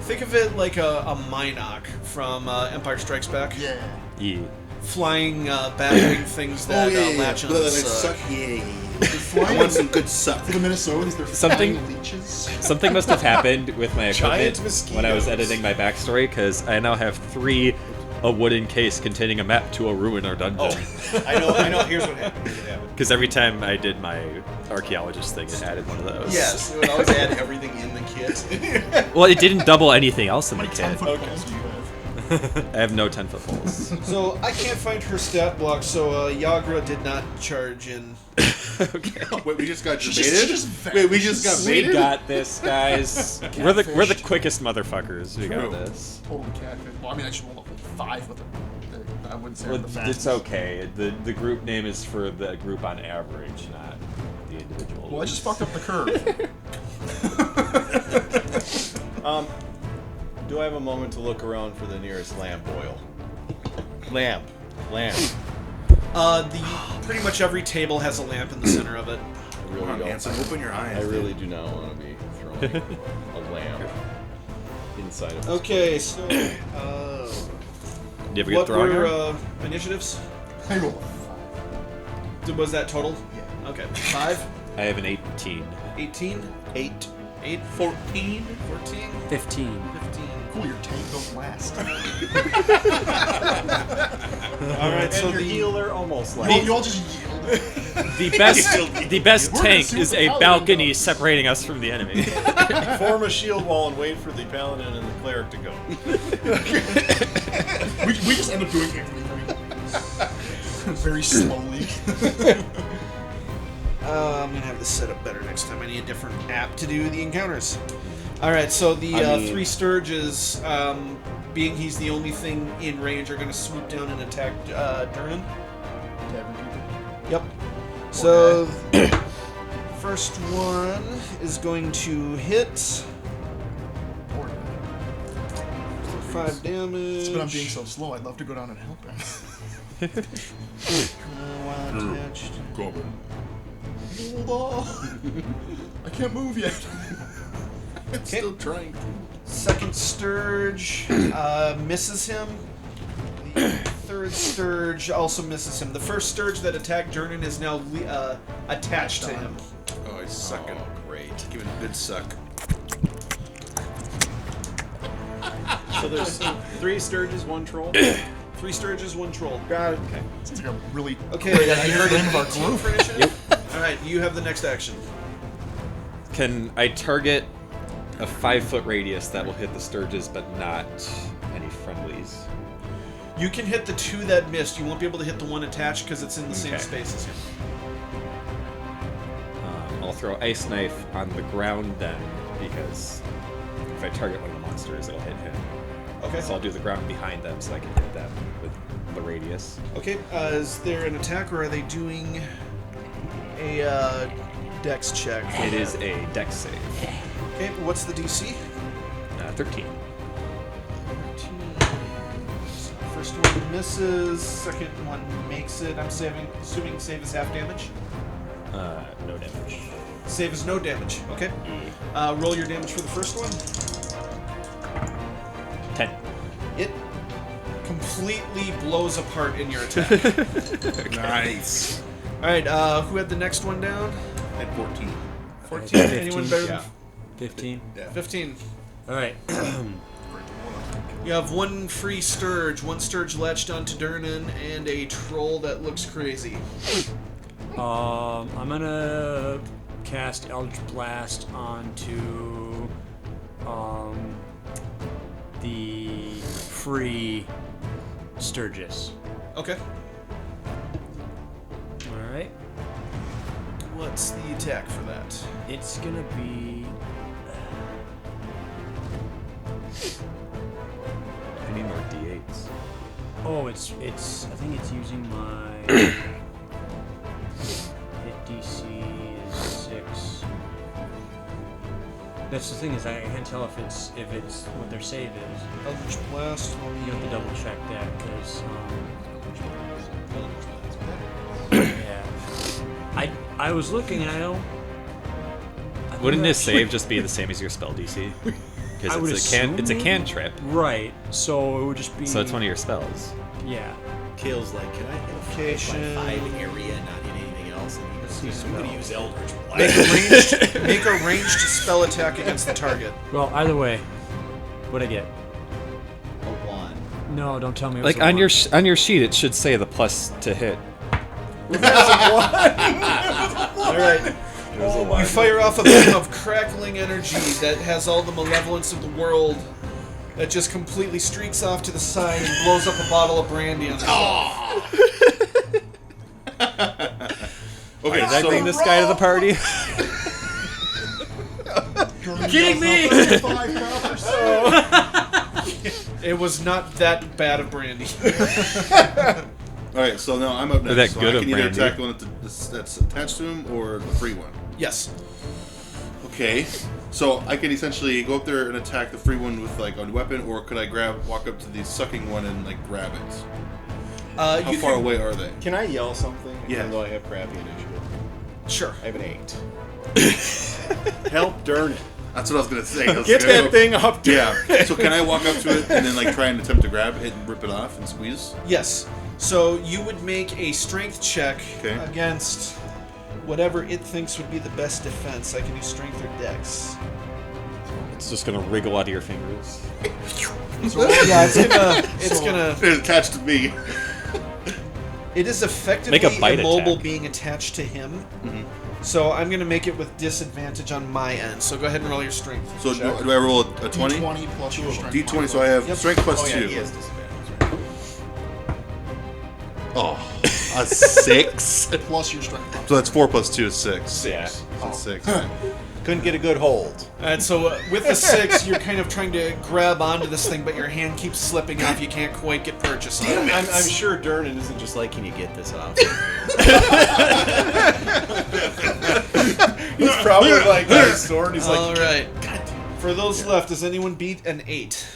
Think of it like a Minoc from Empire Strikes Back. Yeah. Yeah. Flying batwing things that latch on Blah, the they suck. suck. Yeah. I want some good suck. For the Minnesotans, they're Something- flying leeches. Something must have happened with my Giant equipment when I was mosquitoes. editing my backstory, because I now have 3 a wooden case containing a map to a ruin or dungeon. Oh, I know. Here's what happened. Here's what happened. Because every time I did my archaeologist thing, it added one of those. Yes, it would always add everything in the kit. Well, it didn't double anything else in the Like 10 kit. foot poles do you have? I have no 10-foot poles. So I can't find her stat block, so Yagra did not charge in. Okay. Wait, we just got She debated? just Wait, we just got We baited? got this, guys. we're the Catfished. quickest motherfuckers. We got True. this. Totally catfish. Well, I mean, I just rolled a 5 with I wouldn't say Well, I'm the fastest. it's okay. The group name is for the group on average, not the individual. Well, I just fucked up the curve. Do I have a moment to look around for the nearest lamp oil? Lamp. Pretty much every table has a lamp in the center of it. I really Come on, don't. Hanson, open your eyes. I really do not want to be throwing a lamp inside of this. Okay, so Do you have a good what throwing were arm? I initiatives? rolled a 5. Was that total? Yeah. Okay, 5, I have an 18. 18, 8. 8, 14, 14, 15. 15. Cool, your tank don't last. All right, so And your the healer almost you like. all just yield. The best We're gonna tank see what is the a paladin balcony does. separating us from the enemy. Form a shield wall and wait for the paladin and the cleric to go. we just end up doing everything. Very slowly. I'm gonna have this set up better next time. I need a different app to do the encounters. All right, so the I mean- 3 Sturges, being he's the only thing in range, are gonna swoop down and attack Durnan. Yep. So first one is going to hit. 5 damage. But I'm being so slow, I'd love to go down and help him. While attached. Hold on. I can't move yet. I'm still trying to. Second Sturge misses him. The third Sturge also misses him. The first Sturge that attacked Durnan is now attached to him. Oh, he's sucking. Oh, great. Give it a good suck. So there's 3 Sturges, 1 troll. 3 Sturges, 1 troll. Got it. Okay. Sounds like a really Okay, great you idea heard for the name it of our team group. for initiative? Alright, you have the next action. Can I target a 5-foot radius that will hit the Sturges, but not any friendlies? You can hit the 2 that missed. You won't be able to hit the 1 attached because it's in the same Okay. space as him. I'll throw Ice Knife on the ground then, because if I target one of the monsters, it'll hit him. Okay. So I'll do the ground behind them so I can hit them with the radius. Okay, is there an attack or are they doing a dex check? It is a dex save. Okay, what's the DC? 13. First First one misses. Second one makes it. I'm assuming save is half damage. No damage. Save is no damage. Okay. Roll your damage for the first one. 10. It completely blows apart in your attack. Nice. All right. Who had the next one down? At 14. 14. Anyone better than 15. 15? All right. You have one free Sturge, one Sturge latched onto Durnan, and a troll that looks crazy. I'm gonna cast Eldritch Blast onto the free Sturgis. Okay. All right. What's the attack for that? It's gonna be. I need more d8s. Oh, it's. I think it's using my hit DC is 6. That's the thing is I can't tell if it's what their save is. Eldritch Blast. You have to double check that because. Yeah. I was looking and I don't. Wouldn't his save just be the same as your spell DC? I Because would it's a assume. cantrip, Right. So it would just be. so it's one of your spells. Yeah. Kale's like, can I hit a Location. 5 area and not hit anything else? And he goes, I'm going to use Eldritch Make Blast. make a ranged spell attack against the target. Well, either way, what'd I get? A 1. No, don't tell me. It was Like a on one. your on your sheet, it should say the plus to hit. All right. You fire off a beam of crackling energy that has all the malevolence of the world that just completely streaks off to the side and blows up a bottle of brandy on the shelf. Okay, Did I so bring this guy to the party? Kidding me? It was not that bad of brandy. all right, so now I'm up next. That so good I of can either brandy. attack the one that's attached to him or the free one. Yes. Okay, so I can essentially go up there and attack the free one with like a weapon, or could I walk up to the sucking one and like grab it? How far away are they? Can I yell something? Yeah. Even though I have crappy initiative. Sure. I have an 8. Help Durnan. That's what I was gonna say. I was Get gonna that go- thing up there. Yeah. So can I walk up to it and then like try and attempt to grab it and rip it off and squeeze? Yes. So you would make a strength check Okay. against whatever it thinks would be the best defense. I can do strength or dex. It's just gonna wriggle out of your fingers. Yeah, it's gonna. It's attached to me. It is effectively Make a bite immobile attack. being attached to him. So I'm gonna make it with disadvantage on my end. So go ahead and roll your strength. So check. do I roll a 20? D20 plus your strength. D20. So I have Yep. strength plus Oh, yeah, 2. he has disadvantage. Oh, a 6. Plus your strength. So that's 4 plus 2 is 6. Yeah. So it's 6. Couldn't get a good hold. And so with the 6, you're kind of trying to grab onto this thing, but your hand keeps slipping off. You can't quite get purchase on it. I'm sure Durnan isn't just like, can you get this off? He's probably like got his sword. He's All like, right. For those left, does anyone beat an 8?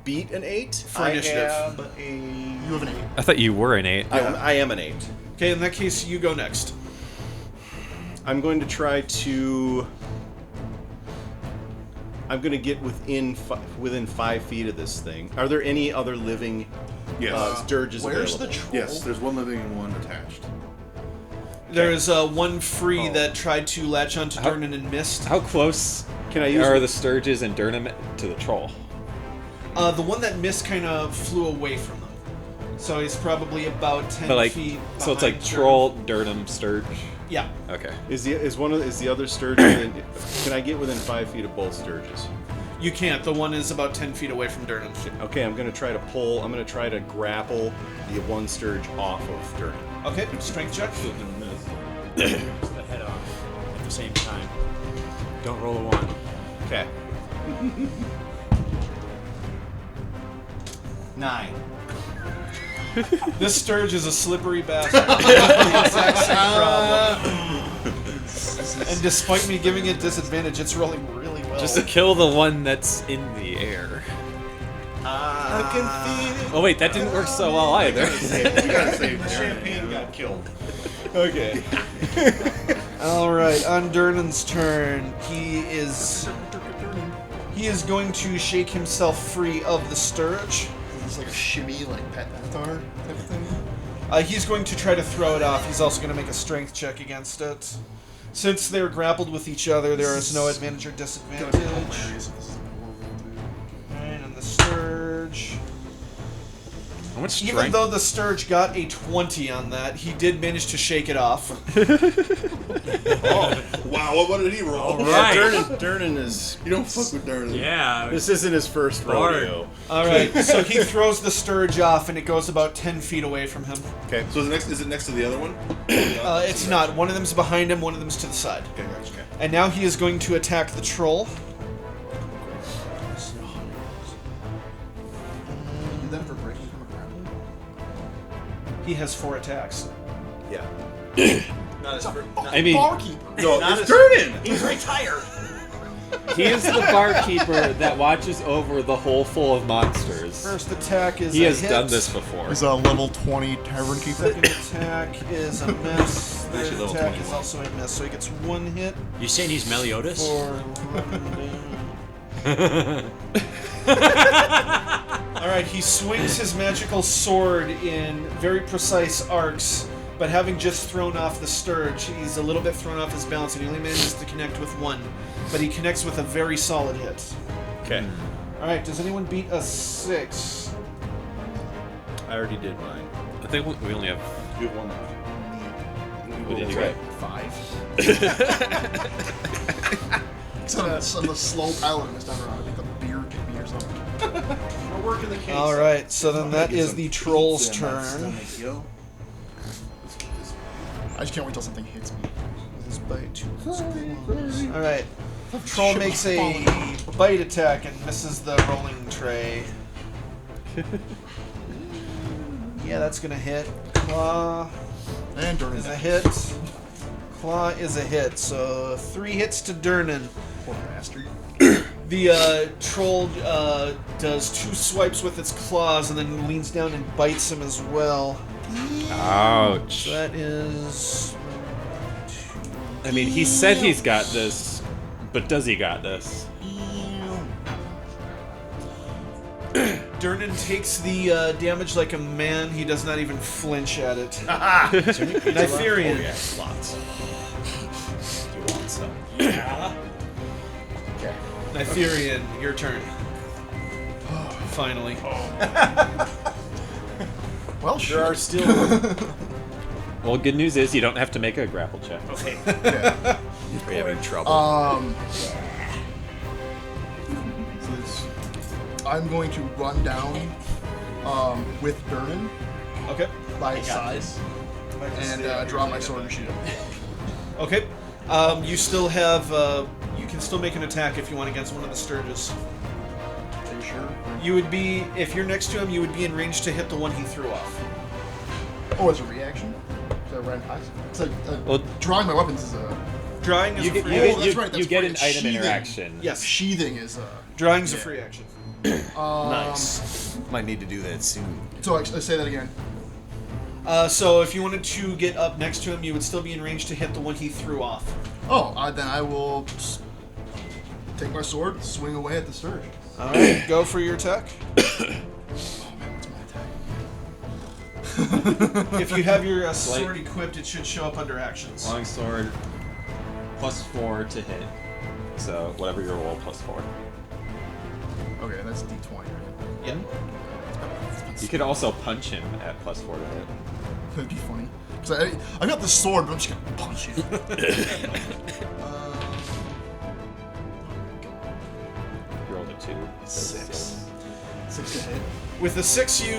beat an 8 For initiative. You have an 8. I thought you were an 8. I am an 8. Okay, in that case, you go next. I'm going to try to. I'm going to get within 5 feet of this thing. Are there any other living Yes. Sturges Where's available? the troll? Yes, there's one living and one attached. There is one free that tried to latch onto How- Durnan and missed. How close Can I use are the Sturges and Durham to the troll? The one that missed kind of flew away from them. So he's probably about 10 But like, feet so it's like behind troll, Durham, Sturge. Durnan. Yeah. Okay. Is the other Sturge within, can I get within 5 feet of both Sturges? You can't. The one is about 10 feet away from Durnan. Okay, I'm going to try to pull. I'm going to try to grapple the one Sturge off of Durnan. Okay, strength check. the head off at the same time. Don't roll a 1. Okay. 9. This Sturge is a slippery bastard. The exact same problem. And despite me giving it disadvantage, it's rolling really well. Just kill the one that's in the air. I can feel it. Oh wait, that didn't work so well either. We gotta save Darren. Champagne got killed. Okay. All right, on Durnan's turn, he is going to shake himself free of the Sturge. Is this like a shimmy, like Pat Benatar type of thing? He's going to try to throw it off. He's also going to make a strength check against it. Since they're grappled with each other, there is no advantage or disadvantage. Alright, and the Sturge. How much Even strength? though the Sturge got a 20 on that, he did manage to shake it off. Oh, wow, what did he roll? All Yeah, right. Durnan is. You don't fuck with Darren. Yeah. This isn't his first Bard. rodeo. Alright, so he throws the Sturge off and it goes about 10 feet away from him. Okay. So is it next to the other one? It's not. One of them's behind him, one of them's to the side. Okay, gotcha. Okay. And now he is going to attack the troll. You do that for breaking from a grapple? He has 4 attacks. Yeah. Not as I mean, Barkeeper! No, Not it's as- Durnan! He's retired. he is the barkeeper that watches over the hole full of monsters. First attack is He a has hit. done this before. He's a level 20 Tavern Keeper. Second attack is a miss. Third Actually, level attack 21. is also a miss. So he gets 1 hit You saying he's Meliodas? for 1 down. Alright, he swings his magical sword in very precise arcs, but having just thrown off the Sturge, he's a little bit thrown off his balance and he only manages to connect with 1. But he connects with a very solid hit. Okay. Alright, does anyone beat a 6? I already did mine. I think we only have. You have 1 left. What did you get? 5? So I'm the slow paladin this time around. I think the beer kick me or something. We're working the case. Alright, so then that is the troll's turn. I just can't wait till something hits me. This bite too close. Alright. Troll makes a bite attack and misses the rolling tray. Yeah, that's gonna hit. Claw And Durnan. is a hit. Claw is a hit. So 3 hits to Durnan. Poor bastard. The troll does 2 swipes with its claws and then leans down and bites him as well. Ouch. So that is. I mean, he said he's got this, but does he got this? Durnan takes the damage like a man. He does not even flinch at it. Nytherian. Oh, yeah, lots. You want some? Okay. Nytherian, your turn. Finally. Well, There are shit. still. Well, good news is you don't have to make a grapple check. Okay. Yeah. We're having trouble. So this- I'm going to run down with Durnan Okay. by his side and draw my sword and shoot him. Okay. You still have. You can still make an attack if you want against one of the Sturges. Are you sure? You would be, if you're next to him, you would be in range to hit the one he threw off. Oh, as a reaction? Is that right? It's like Well- drawing my weapons is a Drawing is You a get, free you action. get, that's you, right, that's you get free. an item Sheathing. interaction. Yes. sheathing is a Drawing's a free action. Nice. Might need to do that soon. So I say that again. So if you wanted to get up next to him, you would still be in range to hit the one he threw off. Oh, then I will take my sword, swing away at the Sturge. Alright, go for your attack. Oh man, what's my attack? If you have your sword equipped, it should show up under actions. Longsword, +4 to hit. So whatever your roll, +4. Okay, that's D20. Yeah. You could also punch him at +4 to hit. That'd be funny. Cause I got the sword, but I'm just gonna punch you. You rolled a 2. So 6 to hit. With the 6, you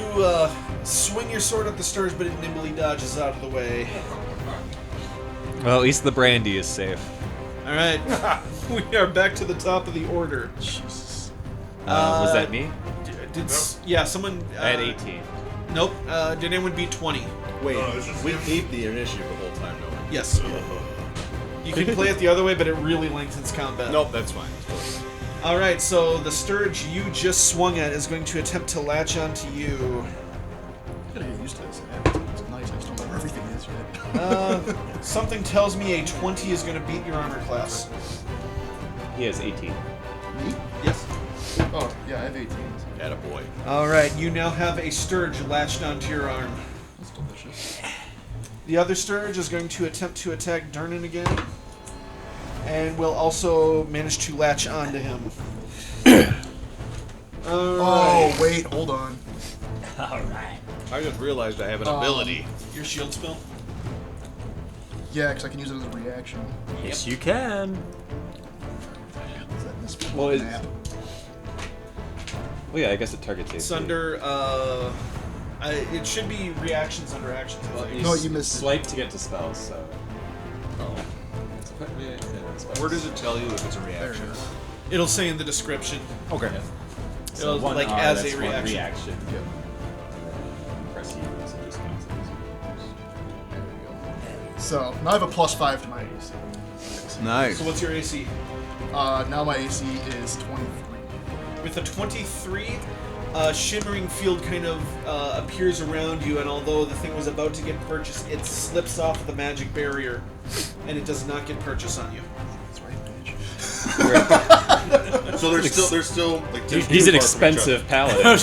swing your sword at the Sturge, but it nimbly dodges out of the way. Well, at least the brandy is safe. Alright, we are back to the top of the order. Jesus. Was that me? Yeah, someone. I had 18. Nope. Did anyone beat 20? Wait, it's just we him. keep the initiative the whole time, don't we? Yes. You can play it the other way, but it really lengthens combat. Nope, that's fine. All right, so the Sturge you just swung at is going to attempt to latch onto you. I gotta get used to this. It's nice. I just don't know where everything is yet. Something tells me a 20 is going to beat your armor class. He has 18. Me? Yes. Oh, yeah, I have 18. Attaboy. All right, you now have a Sturge latched onto your arm. That's delicious. The other Sturge is going to attempt to attack Durnan again, and will also manage to latch onto him. Oh, wait, hold on. Alright. I just realized I have an ability. Your shield spell? Yeah, because I can use it as a reaction. Yes, you can. Is that this Well, it's- map? Well, yeah, I guess it targets AC. It's under, it should be reactions under actions. I think. No, you missed it. Swipe to get to spells, so. Where does it tell you if it's a reaction? It'll say in the description. Okay. So It'll, one like, R, as that's a one reaction. reaction. And then press U, so it just counts as So, now I have a +5 to my AC. Nice. So what's your AC? Now my AC is 23. With a 23, a shimmering field kind of appears around you, and although the thing was about to get purchased, it slips off the magic barrier, and it does not get purchase on you. That's right, bitch. So there's still like 10 He's an feet apart from each expensive paladin.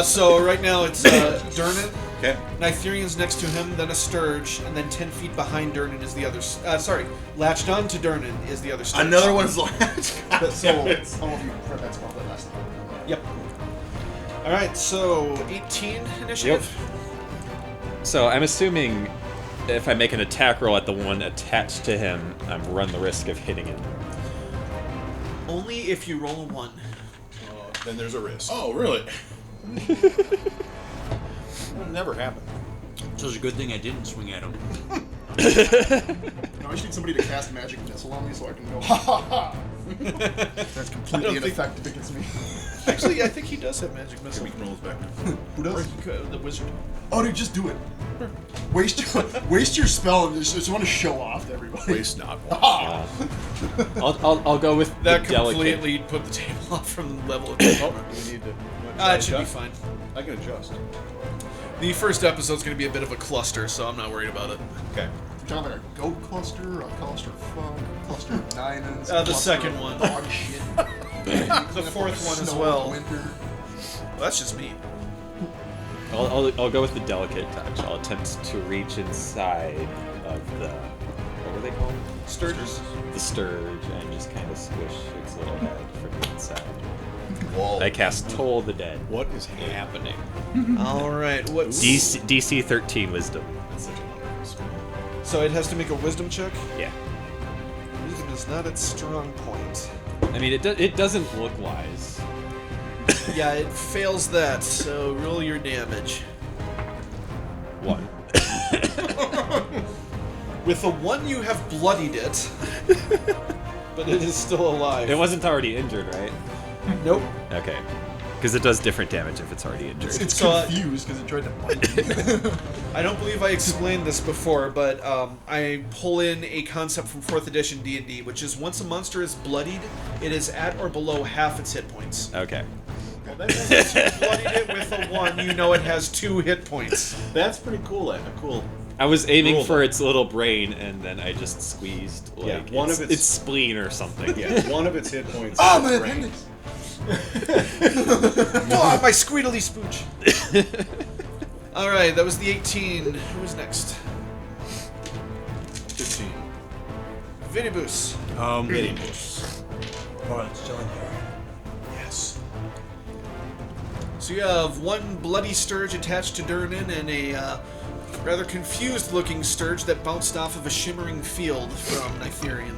So right now it's Durnan. other. Okay. Nytherian's next to him, then a Sturge, and then 10 feet behind Durnan is the other. Latched on to Durnan is the other Sturge. Another one's latched. So, I don't know if you read that spell that last time. Yep. All right, so 18 initiative. So I'm assuming if I make an attack roll at the one attached to him, I'm run the risk of hitting him. Only if you roll a 1. Then there's a risk. Oh, really? That'll never happen. So it's a good thing I didn't swing at him. No, I just need somebody to cast magic missile on me so I can go, ha ha ha! That's completely think- ineffective against me. Actually, I think he does have magic missile. We can roll this back. Who does? The wizard. Oh, dude, just do it. Waste your spell and just want to show off to everybody. Waste not. I'll go with That the delicate. completely put the table off from the level of Oh, do we need to? It should be fine. I can adjust. The first episode's going to be a bit of a cluster, so I'm not worried about it. Okay. You're talking about a goat cluster, a cluster fuck, a cluster of diamonds. The cluster second of one. Dog shit. The fourth one as Snow well. in winter. Well, that's just me. I'll go with the delicate touch. I'll attempt to reach inside of the what were they called? Sturges. The Sturge, and just kind of squish its little head from the inside. Whoa. I cast Toll the Dead. What is happening? All right. What's DC 13 Wisdom. That's such a wonderful spell. So it has to make a wisdom check. Yeah. Wisdom is not its strong point. I mean, it doesn't look wise. Yeah, it fails that. So roll your damage. 1. With a 1, you have bloodied it, but it is still alive. It wasn't already injured, right? Nope. Okay. Because it does different damage if it's already injured. It's So, confused because it tried to bite me. I don't believe I explained this before, but I pull in a concept from 4th edition D&D, which is once a monster is bloodied, it is at or below half its hit points. Okay. If you bloodied it with a 1, you know it has 2 hit points. That's pretty cool. Cool. I was aiming Roll for that. its little brain, and then I just squeezed like one its, of its- its spleen or something. Yeah, one of its hit points. Oh, is my brain. appendix! Oh, my squeedly spooch. Alright, that was the 18. Who was next? 15. Vinibus. Oh, it's still in here. Yes. So you have one bloody Sturge attached to Durnan and a rather confused-looking Sturge that bounced off of a shimmering field from Nytherian.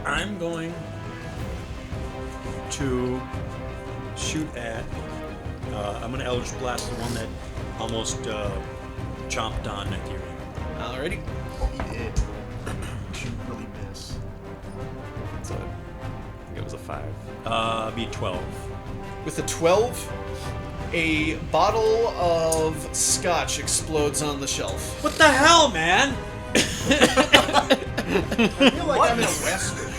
I'm going to shoot at. I'm going to Eldritch Blast the one that almost chomped on Nytherian. Alrighty. Oh, he did. Should really miss. So I think it was a 5. Be 12. With a 12, a bottle of scotch explodes on the shelf. What the hell, man? I feel like I'm in a western.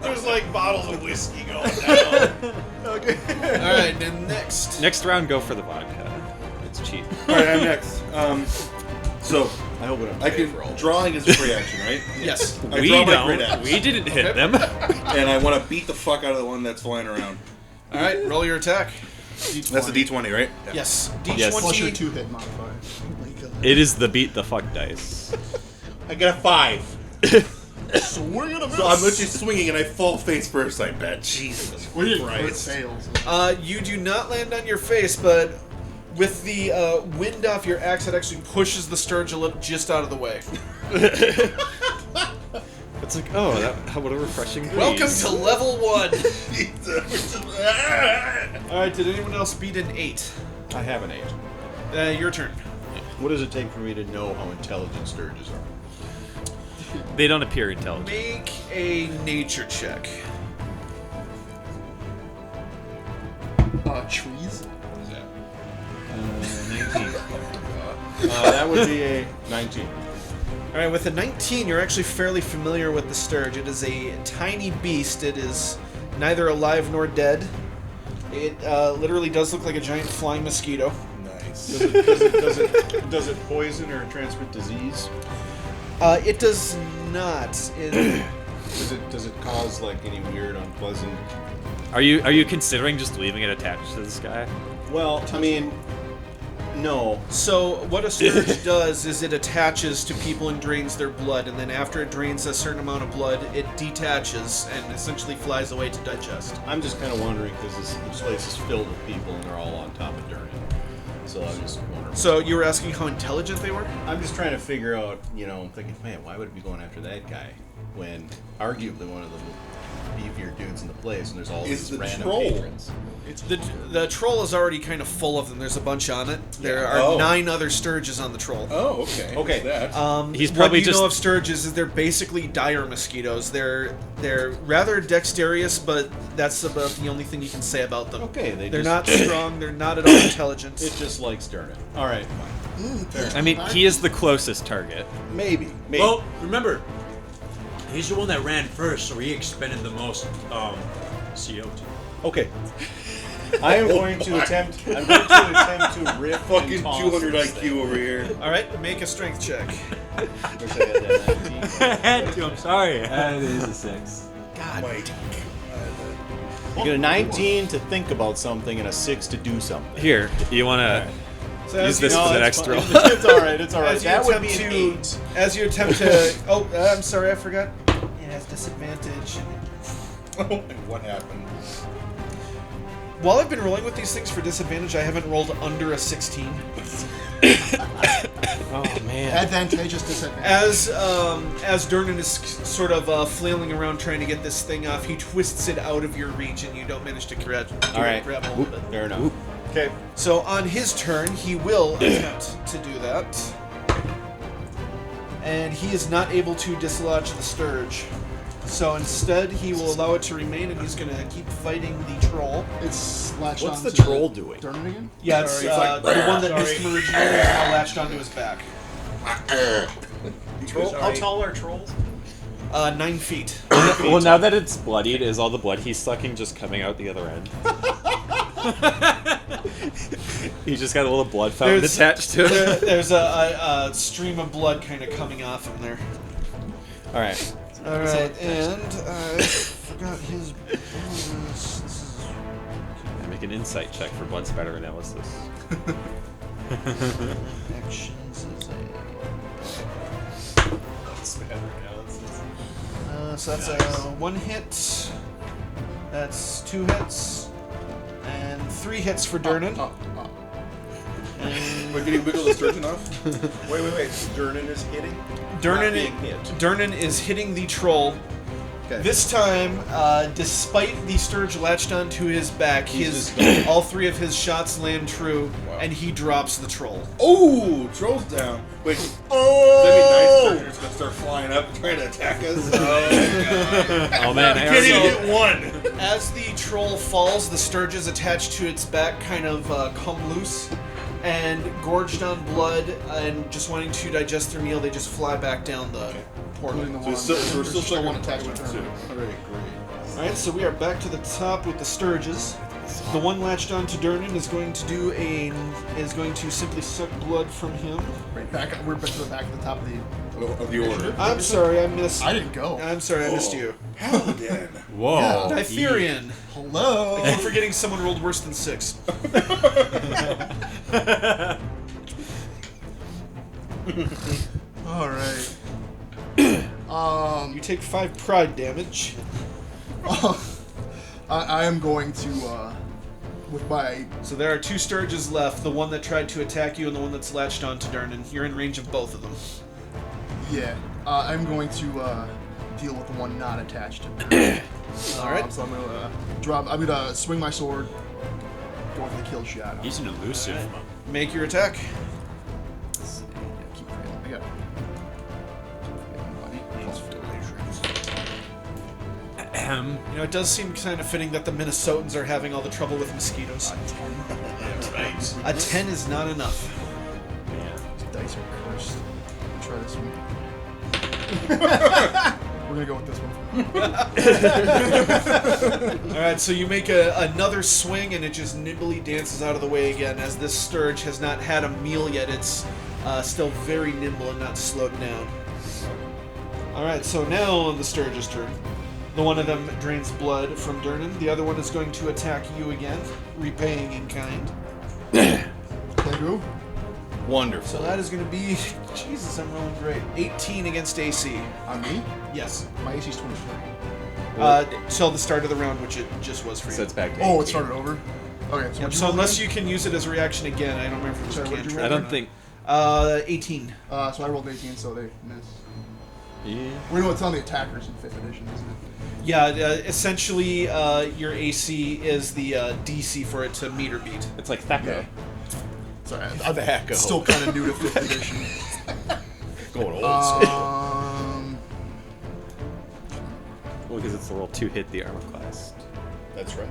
There's like bottles of whiskey going down. Okay. All right, then next round, go for the vodka. It's cheap. All right, I'm next. So I hope it I can drawing is a free action, right? Yes. I We draw my don't. great axe, We didn't hit them. and I want to beat the fuck out of the one that's flying around. All right, roll your attack. That's a D20, right? Yes. D20. Yes. Plus your 2-hit modifier. Oh my god. It is the beat the fuck dice. I got a 5. Swing and a miss. So I'm literally swinging, and I fall face first. I bet. Jesus It Christ. fails. You do not land on your face, but with the wind off your axe, it actually pushes the sturge a little just out of the way. It's like, oh, what a refreshing breeze. Welcome to level 1. All right, did anyone else beat an 8? I have an 8. Your turn. What does it take for me to know how intelligent sturges are? They don't appear intelligent. Make a nature check. Trees. What is that? 19. That would be a 19. All right, with a 19, you're actually fairly familiar with the sturge. It is a tiny beast. It is neither alive nor dead. It literally does look like a giant flying mosquito. Nice. Does it poison or transmit disease? It does not. Does it cause like any weird, unpleasant? Are you considering just leaving it attached to this guy? Well, I mean, no. So what a sturge does is it attaches to people and drains their blood, and then after it drains a certain amount of blood, it detaches and essentially flies away to digest. I'm just kind of wondering because this place is filled with people and they're all on top of Durnan. So I'm just wondering. So you were asking how intelligent they were? I'm just trying to figure out, I'm thinking, man, why would it be going after that guy when arguably one of the beefier dudes in the place, and there's all Is these the random troll. patrons. The troll is already kind of full of them. There's a bunch on it. There are 9 other sturges on the troll. Oh, okay. Okay. That. He's probably what you just know of sturges is they're basically dire mosquitoes. They're rather dexterous, but that's about the only thing you can say about them. Okay, They're not strong. They're not at all intelligent. It just likes Durnan. All right, fine. I mean, he is the closest target. Maybe. Well, remember, he's the one that ran first, so he expended the most CO2. Okay. I am going to attempt. I'm going to attempt to rip Fucking and toss 200 this IQ thing. over here. All right, make a strength check. Wish I had that 19. I had to, I'm sorry. That is a 6. Mike. You get a 19 to think about something and a 6 to do something. Here, you want to So use this for the next roll? It's all right. It's all right. As you That would attempt be an to, 8. as you attempt to, I'm sorry, I forgot. It has disadvantage. What happened? While I've been rolling with these things for disadvantage, I haven't rolled under a 16. Oh man. Advantageous disadvantage. As Durnan is sort of flailing around trying to get this thing off, he twists it out of your reach, and you don't manage to grab right. hold of it. Fair enough. Okay. So on his turn, he will attempt to do that, and he is not able to dislodge the sturge. So instead, he will allow it to remain, and he's going to keep fighting the troll. It's latched What's on the to troll doing? Durnan again? Yeah, it's Sorry, it's like, the one that missed him originally is now latched onto his back. How tall are trolls? 9 feet. Well, now that it's bloodied, is all the blood he's sucking just coming out the other end? He's just got a little blood fountain attached to it. There's a stream of blood kind of coming off him there. All right. All right, and I forgot his bonus. Make an insight check for blood spatter analysis. Actions is so that's a 1 hit. That's 2 hits, and 3 hits for Durnan. We're getting wiggle the sturgeon off? Wait. Durnan is hitting? Durnan, Not being hit. Durnan is hitting the troll. Okay. This time, despite the sturge latched onto his back, all 3 of his shots land true, and he drops the troll. Oh, troll's down. Wait, does that mean nice sturgeon's gonna start flying up and trying to attack us? Oh, God. Oh man, I Can't even already, hit one. As the troll falls, the sturges attached to its back kind of come loose, and gorged on blood and just wanting to digest their meal, they just fly back down the portal. Including the So, one. so we're still there's one checking attached to ones, too. Turner. Alright, great. All right, so we are back to the top with the Sturges. The one latched on to Durnan is going to simply suck blood from him. Right, we're back to the back of the top of the. Of the order. I'm sorry, I missed. I didn't go. I'm sorry, I missed you. Paladin. Whoa. Dypherian. Hello. I keep forgetting someone rolled worse than 6. All right. You take 5 pride damage. I am going to with my. So there are 2 Sturges left, the one that tried to attack you and the one that's latched on to Durnan. You're in range of both of them. Yeah. I'm going to deal with the one not attached to me. All right. So I'm gonna drop. I'm gonna swing my sword. Go for the kill shot. He's an elusive. Make your attack. Keep failing. I got. You know, it does seem kind of fitting that the Minnesotans are having all the trouble with mosquitoes. A 10 is not enough. These dice are cursed. Try this one. We're gonna go with this one. All right, so you make another swing, and it just nimbly dances out of the way again. As this Sturge has not had a meal yet, it's still very nimble and not slowed down. All right, so now on the Sturge's turn. The one of them drains blood from Durnan. The other one is going to attack you again, repaying in kind. Can I go? Wonderful. So that is going to be, Jesus, I'm rolling great. 18 against AC. On me? Yes. My AC is 23. Till the start of the round, which it just was for you. So it's back to Oh, 18. it started over. Okay. Yep, so unless you can use it as a reaction again, I don't remember if it was a Sorry, what did you cantrip. roll? I don't think. 18. So I rolled 18, so they miss. Yeah. We're going to tell the attackers in 5th edition, isn't it? Yeah, essentially, your AC is the DC for it to meet or beat. It's like Thecco. Yeah. Sorry, I'm Tobacco. still kind of new to 5th edition. Going old school. Well, because it's the roll to hit the armor class. That's right.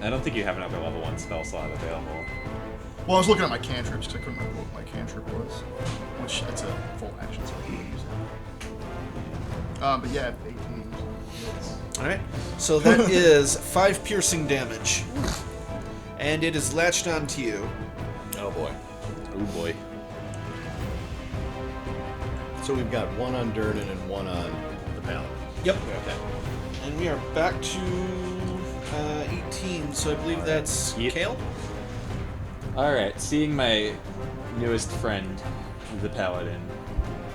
I don't think you have another level 1 spell slot available. Well, I was looking at my cantrips because I couldn't remember what my cantrip was. Which, it's a full action, so I can't use it. But yeah, 18. Alright, so that is 5 piercing damage. And it is latched onto you. Oh boy. Oh boy. So we've got one on Durnan and one on the Paladin. Yep. Okay. And we are back to 18, so I believe that's Yep. Kale? Alright, seeing my newest friend, the Paladin,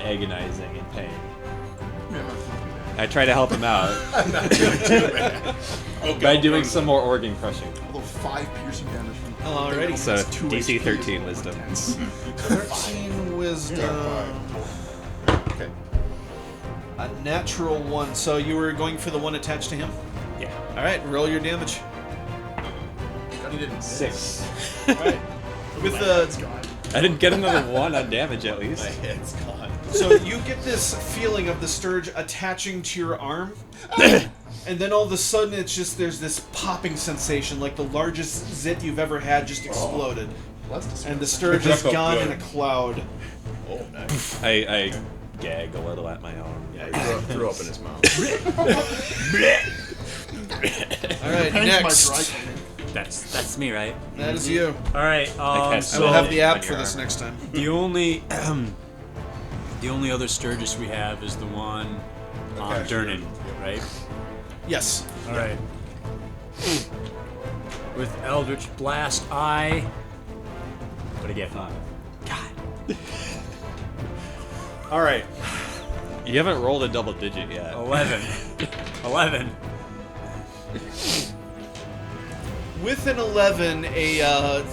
agonizing in pain, Yeah, I'm not gonna do that. I try to help him out by doing some more organ crushing. Although 5 piercing damage from. Alrighty. So That's 2 DC HP, 13 is wisdom. intense. 13 wisdom. Okay. A natural 1. So you were going for the one attached to him? Yeah. Alright, roll your damage. God, he didn't miss. 6. Alright. With It's the gone. I didn't get another 1 on damage at least. My head's gone. so you get this feeling of the Sturge attaching to your arm, and then all of a sudden it's just there's this popping sensation, like the largest zit you've ever had just exploded, Well, that's disgusting. and the Sturge is gone in a cloud. Oh, nice. I gag a little at my own. Yeah, he threw up in his mouth. All right, Hangs my next. dry cleaning. That's me, right? That is you. All right. cast I will So have the app on for your this armor. next time. the only other Sturgis we have is the one on Durnan, right? Yes. All right. With Eldritch Blast, I. What'd I get? 5. God. All right. You haven't rolled a double digit yet. 11. 11. With an 11, a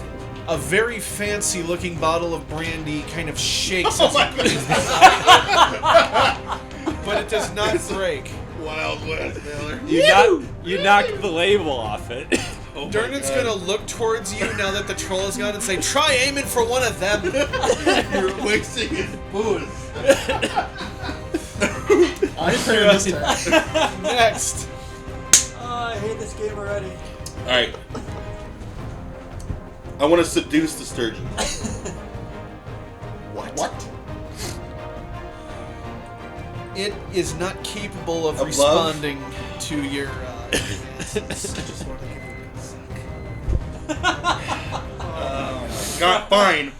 very fancy looking bottle of brandy kind of shakes. But it does not break. Wild West, Taylor. You knocked the label off it. Oh my Durnan's God. gonna look towards you now that the troll is gone and say, "Try aiming for one of them." You're wasting his booze. I ain't paying this time. Next. Oh, I hate this game already. Alright. I want to seduce the sturgeon. What? It is not capable of Of responding to your advances. Just wanted to give it a suck. God, fine.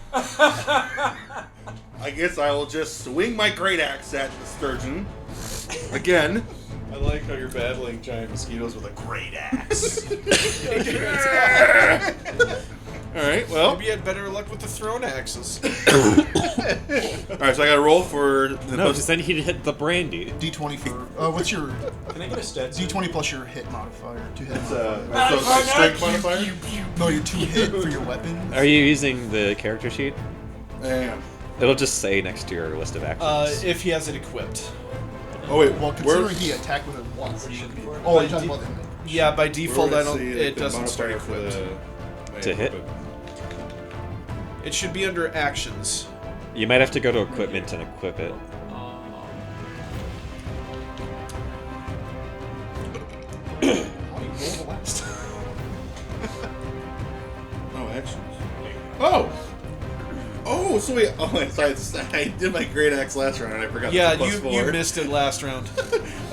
I guess I will just swing my great axe at the sturgeon. Again. I like how you're battling giant mosquitoes with a great axe. Alright, well. Maybe you had better luck with the thrown axes. Alright, so I gotta roll for the No, just then he'd hit the brandy. D20 for. What's your. Can I get a stat? D20 plus your hit modifier. 2 hit. so strength modifier? No, your 2 hit for your weapon. Are you using the character sheet? Yeah. It'll just say next to your list of actions. If he has it equipped. Oh wait, Well, considering he attacked with it once, it should be. Oh, you're talking about him. Yeah, by default, it doesn't start equipped. To hit? It should be under actions. You might have to go to equipment and equip it. How do you roll the last? Oh, actions. Oh! Oh, so wait. Oh, so I did my great axe last round and I forgot Yeah, the plus you 4. missed it last round.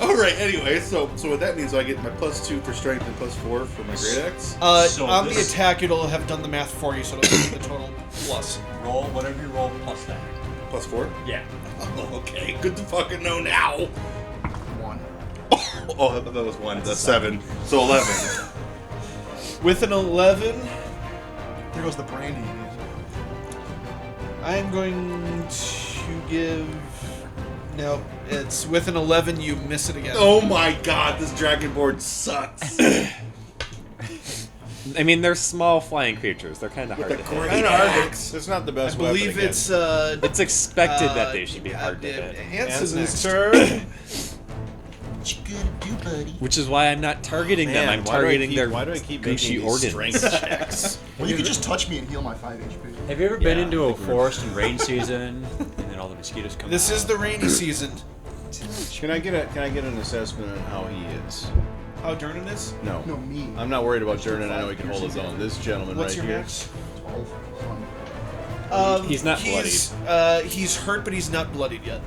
Alright, anyway, so what that means, I get my +2 for strength and +4 for my great axe? So on the this- attack, it'll have done the math for you, so it'll give you the total plus. Roll whatever you roll plus that. +4? Yeah. Oh, okay, good to fucking know now. 1. Oh, I thought that was 1. That's 7. So 11. With an 11, There goes the brandy. I am going to give... No, it's with an 11, you miss it again. Oh my god, this dragon board sucks. I mean, they're small flying creatures. They're kind of hard to hit. Great axe. It's not the I best weapon believe again. it's... It's expected that they should be hard to hit. Hanson's Hanson's next. turn. What you gonna do, buddy? Which is why I'm not targeting them. I'm why do I targeting keep- their Why do I keep Gucci making these organs. strength checks? Well, you could just touch me and heal my 5 HP. Have you ever been Yeah, into I a think we're- forest in rain season and then all the mosquitoes come This out? is the rainy season. Can I get an assessment on how he is? How Durnan is? No. No, me. I'm not worried about Durnan. I know he can hold his own. This gentleman What's right your here. max? 12. He's not He's hurt, but he's not bloodied yet.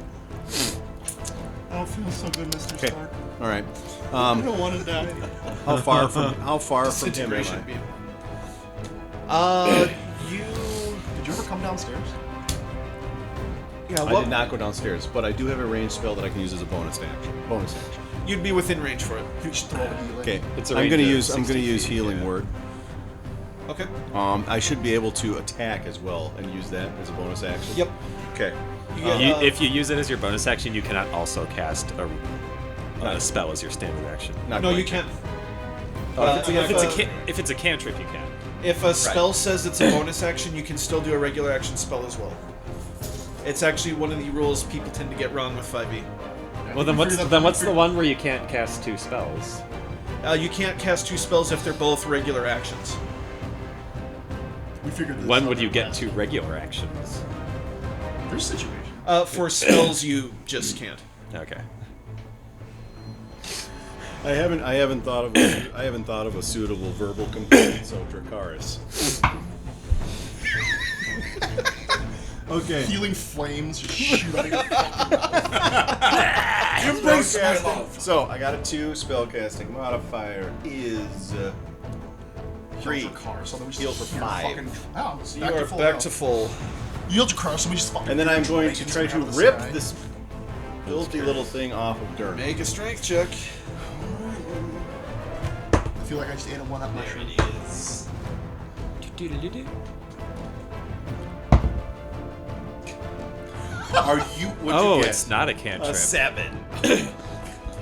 I don't feel so good, Mr. Okay. Stark. All right. I don't want to die. How far from him am Disintegration I? beam. You... Did you ever come downstairs? Yeah, I what? did not go downstairs, but I do have a ranged spell that I can use as a bonus action. You'd be within range for it. You should throw a healing. Okay. It's a I'm range gonna of use 60 healing feet, word. Okay. I should be able to attack as well and use that as a bonus action. Yep. Okay. You get, If you use it as your bonus action, you cannot also cast a spell as your standard action. Not no, quite you yet. can't. If it's a cantrip, you can. If a spell says it's a bonus action, you can still do a regular action spell as well. It's actually one of the rules people tend to get wrong with 5e. Well, then what's the one where you can't cast 2 spells? You can't cast 2 spells if they're both regular actions. We figured this When out would you in get last- 2 regular actions? There's situation. For spells, you just can't. Okay. I haven't thought of a suitable verbal component, so Dracarys. Okay. Healing flames just shoot out of your fucking Embrace my love. So I got a 2 spellcasting modifier is 3. your car, so then we just Heal for hear 5. fucking- Oh, You are back to full. Yield your car, so we just fucking. And then I'm going to dragons try out to of the rip sky. this filthy little thing off of Durnan. Make a strength check. I feel like I just ate a one-up mushroom. Are you? What'd Oh, you get? it's not a cantrip. 7.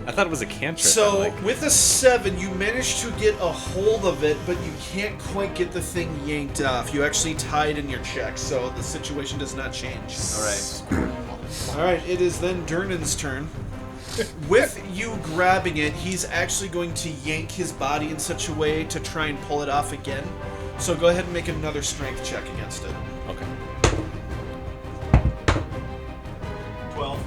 I thought it was a cantrip. So, I'm like, with a 7, you manage to get a hold of it, but you can't quite get the thing yanked off. You actually tied in your check, so the situation does not change. Alright. Alright, it is then Durnan's turn. With you grabbing it, he's actually going to yank his body in such a way to try and pull it off again. So go ahead and make another strength check against it. Okay. 12.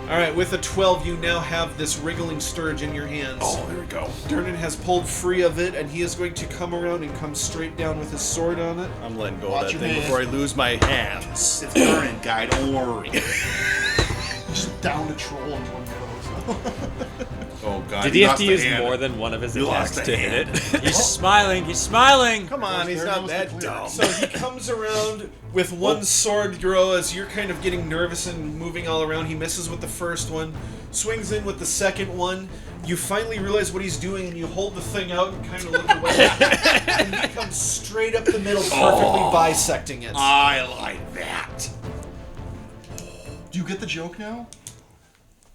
All right, with a 12, you now have this wriggling scourge in your hands. Oh, there we go. Durnan has pulled free of it, and he is going to come around and come straight down with his sword on it. I'm letting go Watch of that your thing hand. before I lose my hands. It's Durnan, guy. Don't worry. Just down a troll in one go. Oh God. Did he have lost to the use hand. more than one of his You attacks lost a to hit hand. it? He's smiling. He's smiling. Come on, he's There not goes that the dumb. So he comes around with one sword throw as you're kind of getting nervous and moving all around. He misses with the first one, swings in with the second one. You finally realize what he's doing, and you hold the thing out and kind of look away. And he comes straight up the middle, perfectly bisecting it. I like that. Do you get the joke now?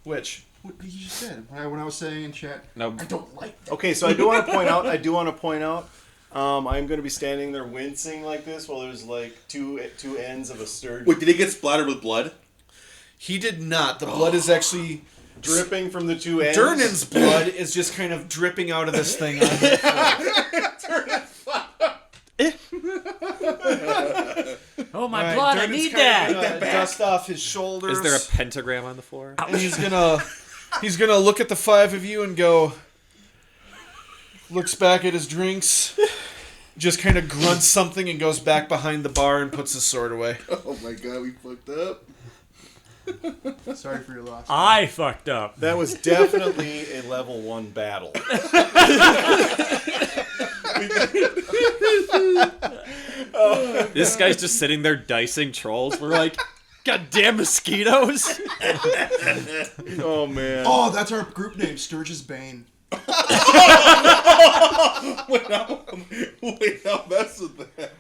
Which? What you just said when I was saying in chat. No. I don't like that. Okay, so I do want to point out. I'm going to be standing there wincing like this while there's like two ends of a sturgeon Wait, did he get splattered with blood? He did not. The blood is actually... dripping from the two ends. Durnan's blood is just kind of dripping out of this thing. Oh, my Alright, blood! I Durnan's need kind of that. gonna dust off his shoulders. Is there a pentagram on the floor? And he's gonna look at the five of you and go. Looks back at his drinks, just kind of grunts something and goes back behind the bar and puts his sword away. Oh my God, we fucked up. Sorry for your loss. I fucked up. That was definitely a level 1 battle. This guy's just sitting there dicing trolls. We're like, goddamn mosquitoes. Oh man. Oh, that's our group name, Sturgis Bane. Wait, I'll mess with that.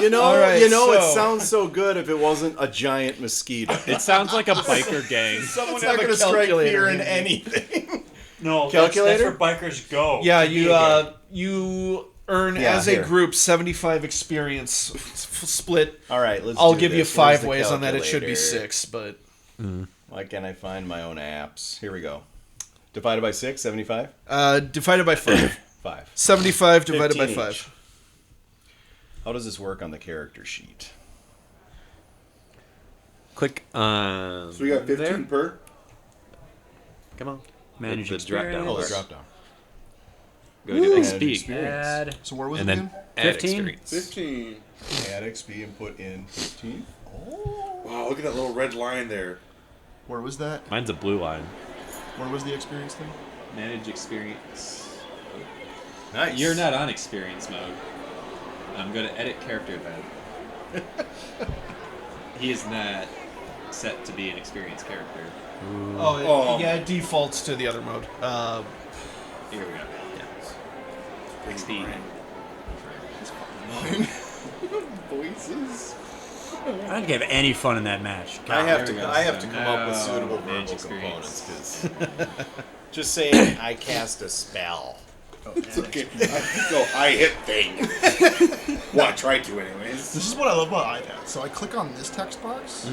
You know, All right, it so- sounds so good if it wasn't a giant mosquito. It sounds like a biker gang. Someone It's have not a going to strike calculator fear in handy. anything. No, Calculator? That's where bikers go. Yeah, Again. you earn Yeah, as here. a group 75 experience split. All right, let's. I'll do give you this. Where's 5 the ways on that. It should be calculator? 6, but Why can't I find my own apps? Here we go. Divided by 6, 75? divided by 5. 5. 75 divided by 15 5. each. How does this work on the character sheet? Click on. So we got 15 there. per. Come on. Manage the drop down. experience. Oh, the drop down. Go to Manage XP. experience. Add. So where was And it then again? add 15? experience. 15. Add XP and put in 15. Wow, look at that little red line there. Where was that? Mine's a blue line. Where was the experience thing? Manage experience. Nice. You're not on experience mode. I'm going to edit character then. He is not set to be an experienced character. Oh, yeah, it defaults to the other mode. Here we go. Yeah. XP. Voices. I didn't have any fun in that match. I have there we to. go. I have to So come up with now suitable manage verbal experience. components. Cause just saying, I cast a spell. It's okay. Go, I hit thing. Well, I tried to anyways. This is what I love about iPad. So I click on this text box.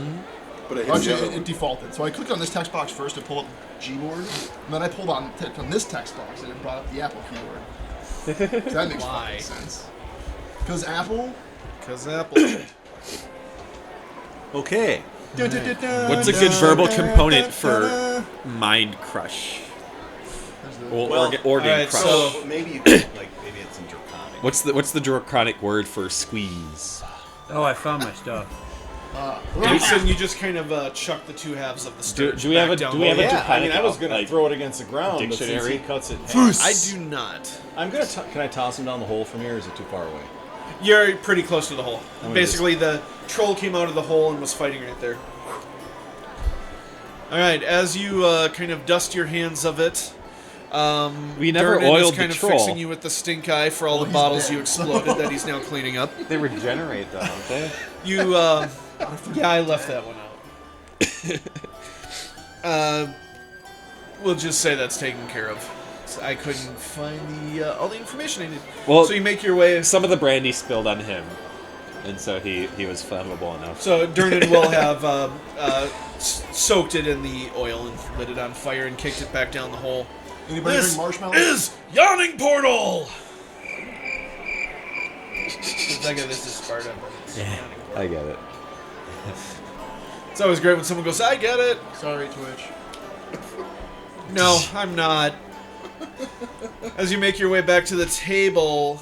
But I hit the Actually, other it one. defaulted. So I clicked on this text box first to pull up Gboard, and then I pulled on clicked on this text box and it brought up the Apple keyboard. So that makes Why? fucking sense. Because Apple. Because Apple. Okay. What's a good verbal component for mind crush? Or, Well, organ alright, crush. so- maybe you could, maybe it's in draconic. What's the draconic word for squeeze? Oh, I found my stuff. Jason, you just kind of chuck the two halves of the sturge do we have back a- down do we have a below. draconic- I mean, I was gonna like, throw it against the ground, but since dictionary? he cuts it, I do not. I'm gonna. Can I toss him down the hole from here? Or is it too far away? You're pretty close to the hole. gonna Basically, the troll came out of the hole and was fighting right there. Alright, as you kind of dust your hands of it, We never Durnan oiled is kind the of troll. fixing you with the stink eye for all the he's bottles dead. you exploded that he's now cleaning up. They regenerate though, don't they? You, yeah, I left that one out. We'll just say that's taken care of. So I couldn't find the all the information I needed. Well, So you make your way. Some of the brandy spilled on him, and so he was flammable enough. So Durnan will have soaked it in the oil and lit it on fire and kicked it back down the hole. Anybody This drink marshmallow? is Yawning Portal! It's like this is Sparta, but it's Yeah. Yawning Portal. I get it. It's always great when someone goes, I get it. Sorry, Twitch. No, I'm not. As you make your way back to the table,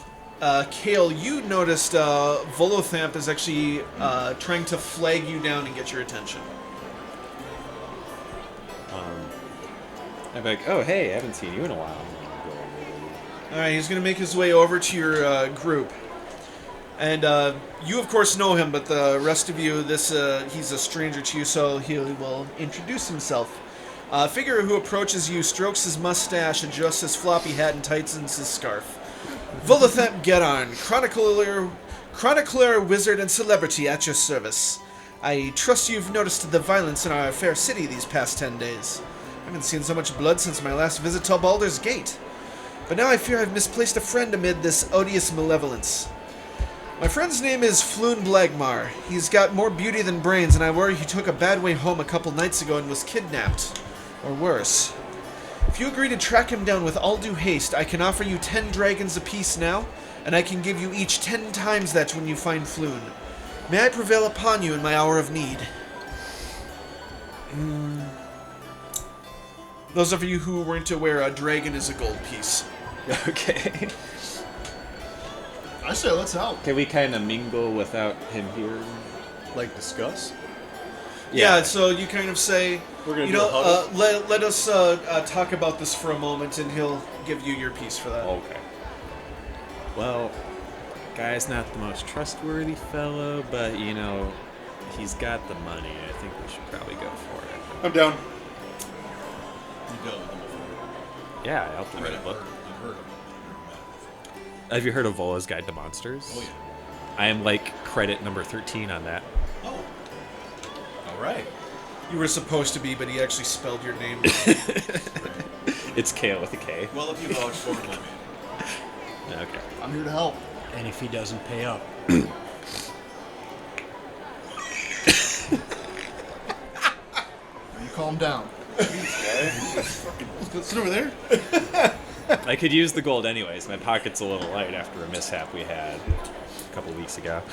Kale, you noticed Volothamp is actually trying to flag you down and get your attention. I'm like, oh, hey, I haven't seen you in a while. Alright, he's going to make his way over to your group. And you, of course, know him, but the rest of you, he's a stranger to you, so he will introduce himself. A figure who approaches you, strokes his mustache, adjusts his floppy hat, and tightens his scarf. Volothamp Gedarn, chronicler, wizard, and celebrity at your service. I trust you've noticed the violence in our fair city these past 10 days. I haven't seen so much blood since my last visit to Baldur's Gate. But now I fear I've misplaced a friend amid this odious malevolence. My friend's name is Floon Blagmar. He's got more beauty than brains, and I worry he took a bad way home a couple nights ago and was kidnapped. Or worse. If you agree to track him down with all due haste, I can offer you 10 dragons apiece now, and I can give you each 10 times that when you find Floon. May I prevail upon you in my hour of need? Those of you who weren't aware, a dragon is a gold piece. Okay. I say let's help. Can we kind of mingle without him here? Like discuss? Yeah, so you kind of say, We're gonna you do know, a huddle? let us talk about this for a moment, and he'll give you your piece for that. Okay. Well, guy's not the most trustworthy fellow, but, you know, he's got the money. I think we should probably go for it. I'm down. You dealt with him before. Yeah, I helped him I mean, write a book. I've heard him. Never met him. Have you heard of Vola's Guide to Monsters? Oh, yeah. I am like credit number 13 on that. Oh. All right. You were supposed to be, but he actually spelled your name. It's Kale with a K. Well, if you vouch for him, I mean. Okay. I'm here to help. And if he doesn't pay up, You calm down. Sit over there. I could use the gold anyways. My pocket's a little light after a mishap we had a couple weeks ago.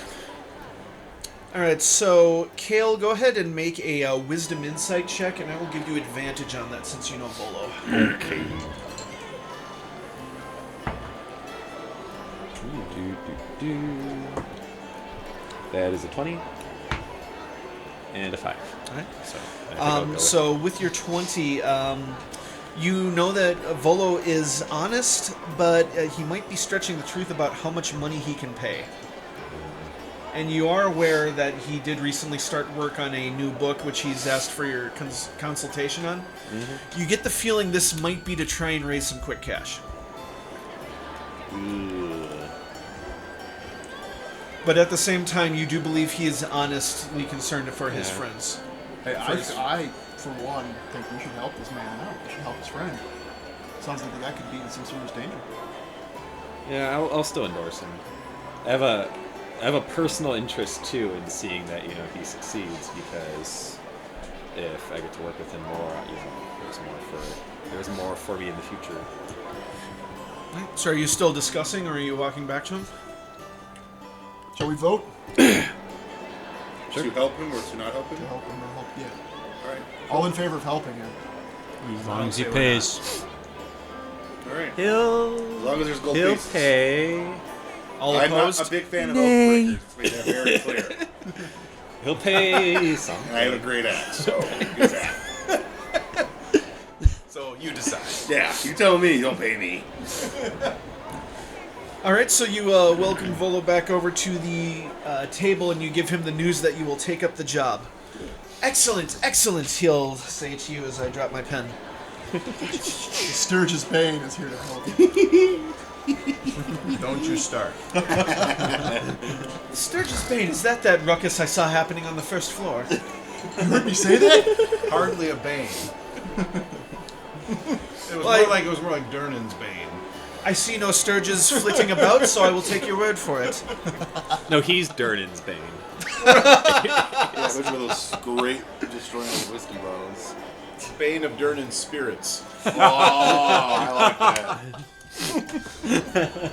Alright, so, Kale, go ahead and make a Wisdom Insight check, and I will give you advantage on that since you know Volo. Okay. That is a 20 and a 5. Alright. So, I think I'll go with So with your 20, you know that Volo is honest, but he might be stretching the truth about how much money he can pay. And you are aware that he did recently start work on a new book, which he's asked for your consultation on. You get the feeling this might be to try and raise some quick cash. But at the same time, you do believe he is honestly concerned for his friends. Hey, I, for one, think we should help this man out. We should help his friend. Sounds like the guy could be in some serious danger. Yeah, I'll still endorse him. I have a personal interest too in seeing that he succeeds, because if I get to work with him more, there's more for me in the future. So are you still discussing, or are you walking back to him? Shall we vote? To help him or to not help him? To help him or help? Yeah. All right. All in favor of helping him. as long as he pays. All right. He'll As long as there's gold pieces. pay. All I'm opposed? not a big fan of oath breakers. Made that very clear. He'll pay something. And I have a great axe, so good that. So you decide. Yeah, you tell me. Don't pay me. Alright, so you welcome Volo back over to the table, and you give him the news that you will take up the job. Excellent, excellent, he'll say to you as I drop my pen. Sturgis Bane is here to help. Don't you start. Sturgis Bane, is that ruckus I saw happening on the first floor? You heard me say that? Hardly a bane. It was more like Durnan's bane. I see no Sturges flitting about, so I will take your word for it. No, he's Durnan's bane. Yeah, those were those great destroying whiskey bottles. Bane of Durnan's spirits. Oh, I like that.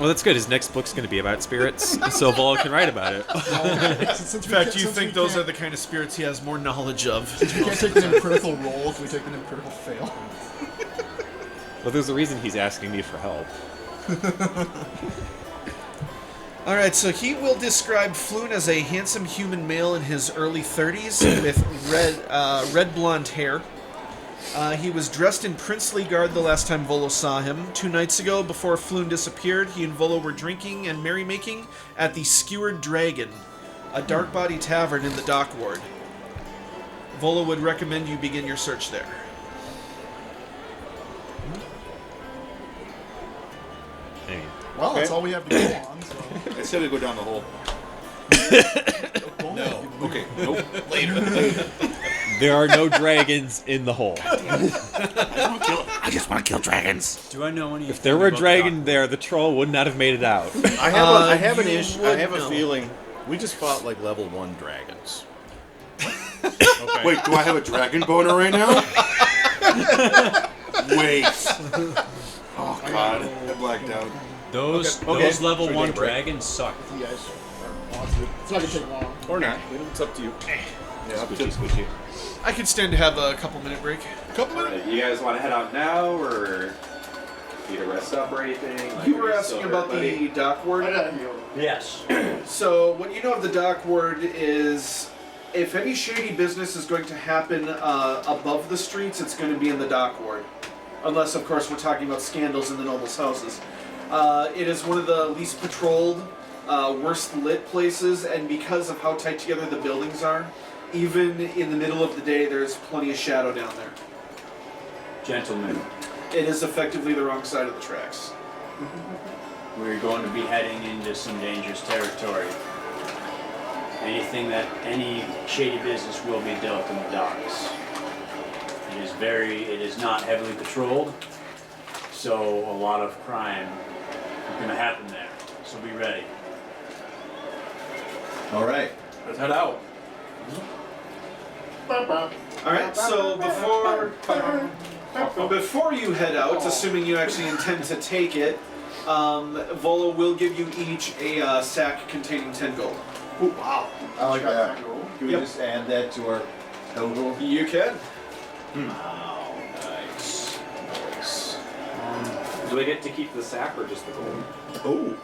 Well, that's good. His next book's going to be about spirits, so Volo can write about it. In fact, do you think those are the kind of spirits he has more knowledge of? We can't take them in critical roll. Can we take them in critical fail? Well, there's a reason he's asking me for help. All right, so he will describe Floon as a handsome human male in his early 30s with red blonde hair. He was dressed in princely garb the last time Volo saw him. 2 nights ago, before Floon disappeared, he and Volo were drinking and merrymaking at the Skewered Dragon, a dark body tavern in the dock ward. Volo would recommend you begin your search there. Hey. Well, that's all we have to go on. So. I said to go down the hole. No. Okay, nope. Later. There are no dragons in the hole. I just want to kill dragons. Do I know any? If there were a dragon there, the troll would not have made it out. I have an issue. I have a feeling we just fought like level 1 dragons. Okay. Wait, do I have a dragon boner right now? Wait. Oh god, I blacked out. Those Okay. level Should we 1 take a break? dragons suck. You guys are awesome. It's not gonna take long. Or not. It's up to you. Yeah, Squishy. I could stand to have a couple-minute break. You guys want to head out now, or need to rest up or anything? Like, You are were you asking still about there, buddy? the dock ward? Yes. So, what you know of the dock ward is if any shady business is going to happen above the streets, it's going to be in the dock ward. Unless, of course, we're talking about scandals in the nobles' houses. It is one of the least patrolled, worst lit places, and because of how tight together the buildings are, even in the middle of the day, there's plenty of shadow down there. Gentlemen, It is effectively the wrong side of the tracks. we're going to be heading into some dangerous territory. Any shady business will be dealt in the docks. It is not heavily patrolled, so a lot of crime is going to happen there. So be ready. All right, let's head out. All right. So before you head out, assuming you actually intend to take it, Volo will give you each a sack containing 10 gold. Ooh, wow. I like that. Cool. Can we just add that to our total? You can. Wow, nice. Do I get to keep the sack or just the gold? Oh.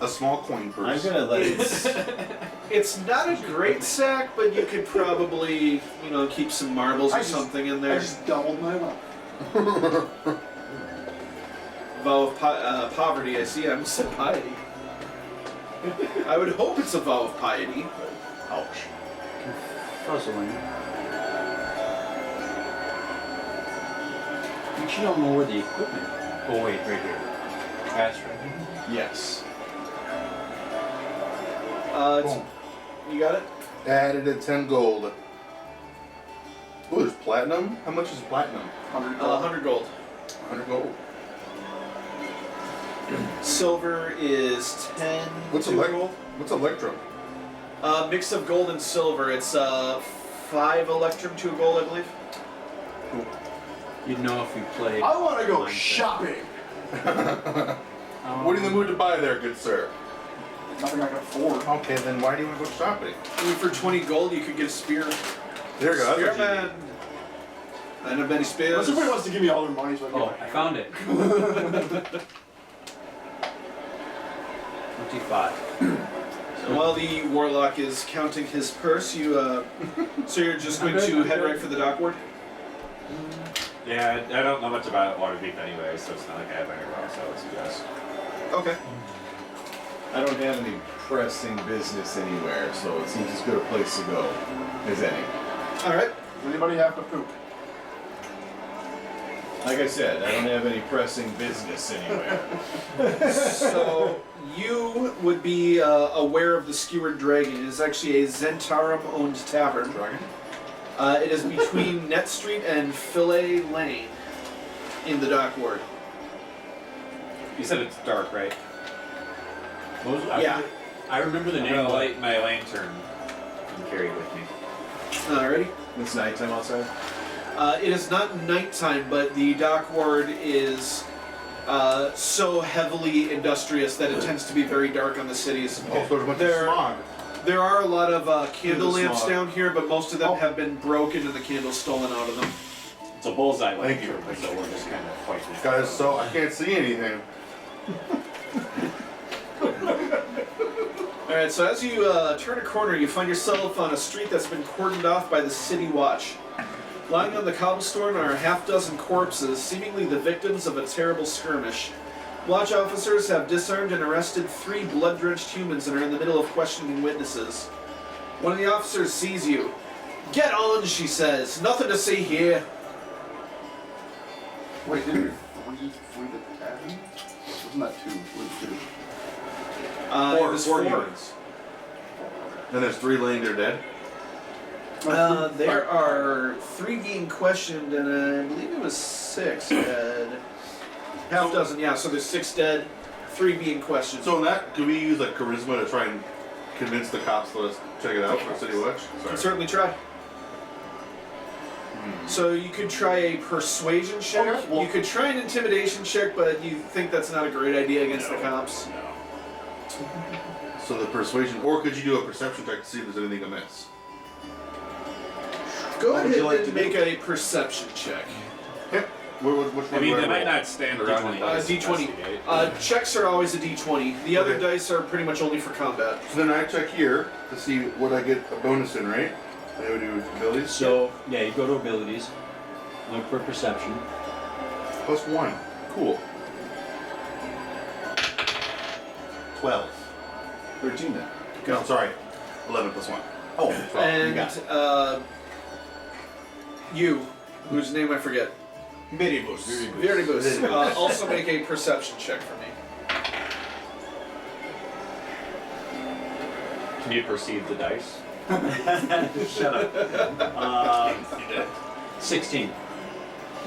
A small coin I'm purse. gonna let it. It's not a great sack, but you could probably, keep some marbles or something in I there. just doubled my wealth. Vow of poverty, I see. I almost said piety. I would hope it's a vow of piety. Ouch. Puzzling. You should all know where the equipment. Oh wait, right here. That's right. Yes. You got it? Added a 10 gold. Oh, there's platinum? How much is platinum? 100 gold. 100 gold. Silver is 10. What's gold? What's electrum? Mix of gold and silver. It's 5 electrum to a gold, I believe. You'd know if you played. I want to go Minecraft. shopping. What are you in the mood to buy there, good sir? Nothing I can afford. Okay, then why do you want to go shopping? I mean, for 20 gold, you could get a spear. There you go. That's what you Spearman. And a many spears. Unless everybody wants to give me all their money so I can Oh, get my I found it. 25. So while the warlock is counting his purse, so you're just going to head right for the dock ward? Yeah, I don't know much about Waterdeep anyway, so it's not like I have anywhere else I would suggest. Okay. I don't have any pressing business anywhere, so it seems as good a place to go as any. All right. Does anybody have to poop? Like I said, I don't have any pressing business anywhere. So you would be aware of the Skewered Dragon. It is actually a Zentarum-owned tavern. Dragon? It is between Net Street and Fillet Lane in the dock ward. You said it's dark, right? Yeah. I remember the I'm name. gonna light my lantern and carry it with me. Alrighty. It's nighttime outside. It is not nighttime, but the dock ward is so heavily industrious that it tends to be very dark on the cities. Oh, so there's a bunch There- of smog. There are a lot of candle There's a lamps smog. down here, but most of them have been broken and the candles stolen out of them. It's a bullseye Thank you. so we're just kind of fighting. Guys, so I can't see anything. Alright, so as you turn a corner, you find yourself on a street that's been cordoned off by the city watch. Lying on the cobblestone are a half-dozen corpses, seemingly the victims of a terrible skirmish. Watch officers have disarmed and arrested 3 blood-drenched humans and are in the middle of questioning witnesses. One of the officers sees you. "Get on," she says. "Nothing to see here." Wait, didn't we flee the tavern? Wasn't that 2? Was it 2? It was 4. humans. And there's 3 laying there dead. There are 3 being questioned, and I believe it was 6 dead. Half dozen, yeah. So there's 6 dead, 3 being questioned. So in that, can we use like charisma to try and convince the cops to let's check it out for City Watch? You can certainly try. So you could try a persuasion check. Okay, well- You could try an intimidation check, but you think that's not a great idea against the cops. So the persuasion, or could you do a perception check to see if there's anything amiss? Go What ahead would you like and to make a perception check. Yep. Which I mean, one they do I might roll? not stand around and let us D20. investigate. Checks are always a D20. The other Okay. dice are pretty much only for combat. So then I check here to see what I get a bonus in, right? I would do abilities. So, yeah, you go to abilities, look for perception. +1. Cool. 12. 13 then. No, sorry. 11 +1. Oh, 12. You And got it. you, whose name I forget. Viribus. Viribus. Also make a perception check for me. Can you perceive the dice? Shut up. 16.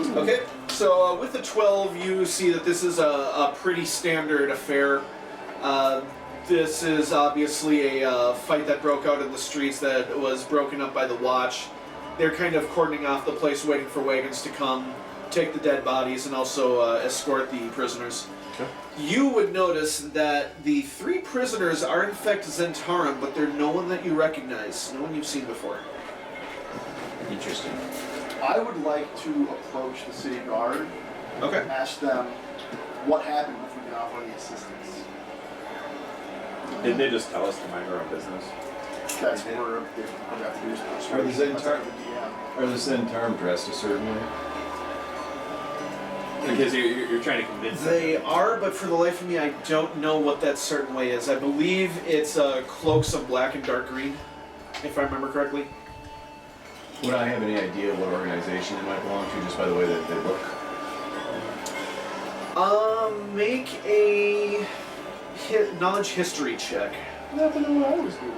Okay, so with the 12, you see that this is a pretty standard affair. This is obviously a fight that broke out in the streets that was broken up by the Watch. They're kind of cordoning off the place, waiting for wagons to come, take the dead bodies, and also escort the prisoners. Okay. You would notice that the 3 prisoners are in fact Zentarum, but they're no one that you recognize, no one you've seen before. Interesting. I would like to approach the city guard, Okay. ask them what happened if we can offer any assistance. Didn't they just tell us to mind our own business? That's what we're going to have to do. Is Are the persuade- Zentar- that's the DM. Are the Zentarum dressed a certain way? Because you're trying to convince them. They are, but for the life of me, I don't know what that certain way is. I believe it's cloaks of black and dark green, if I remember correctly. Would I have any idea what organization they might belong to just by the way that they look? Make a knowledge history check. Nothing to what I always do.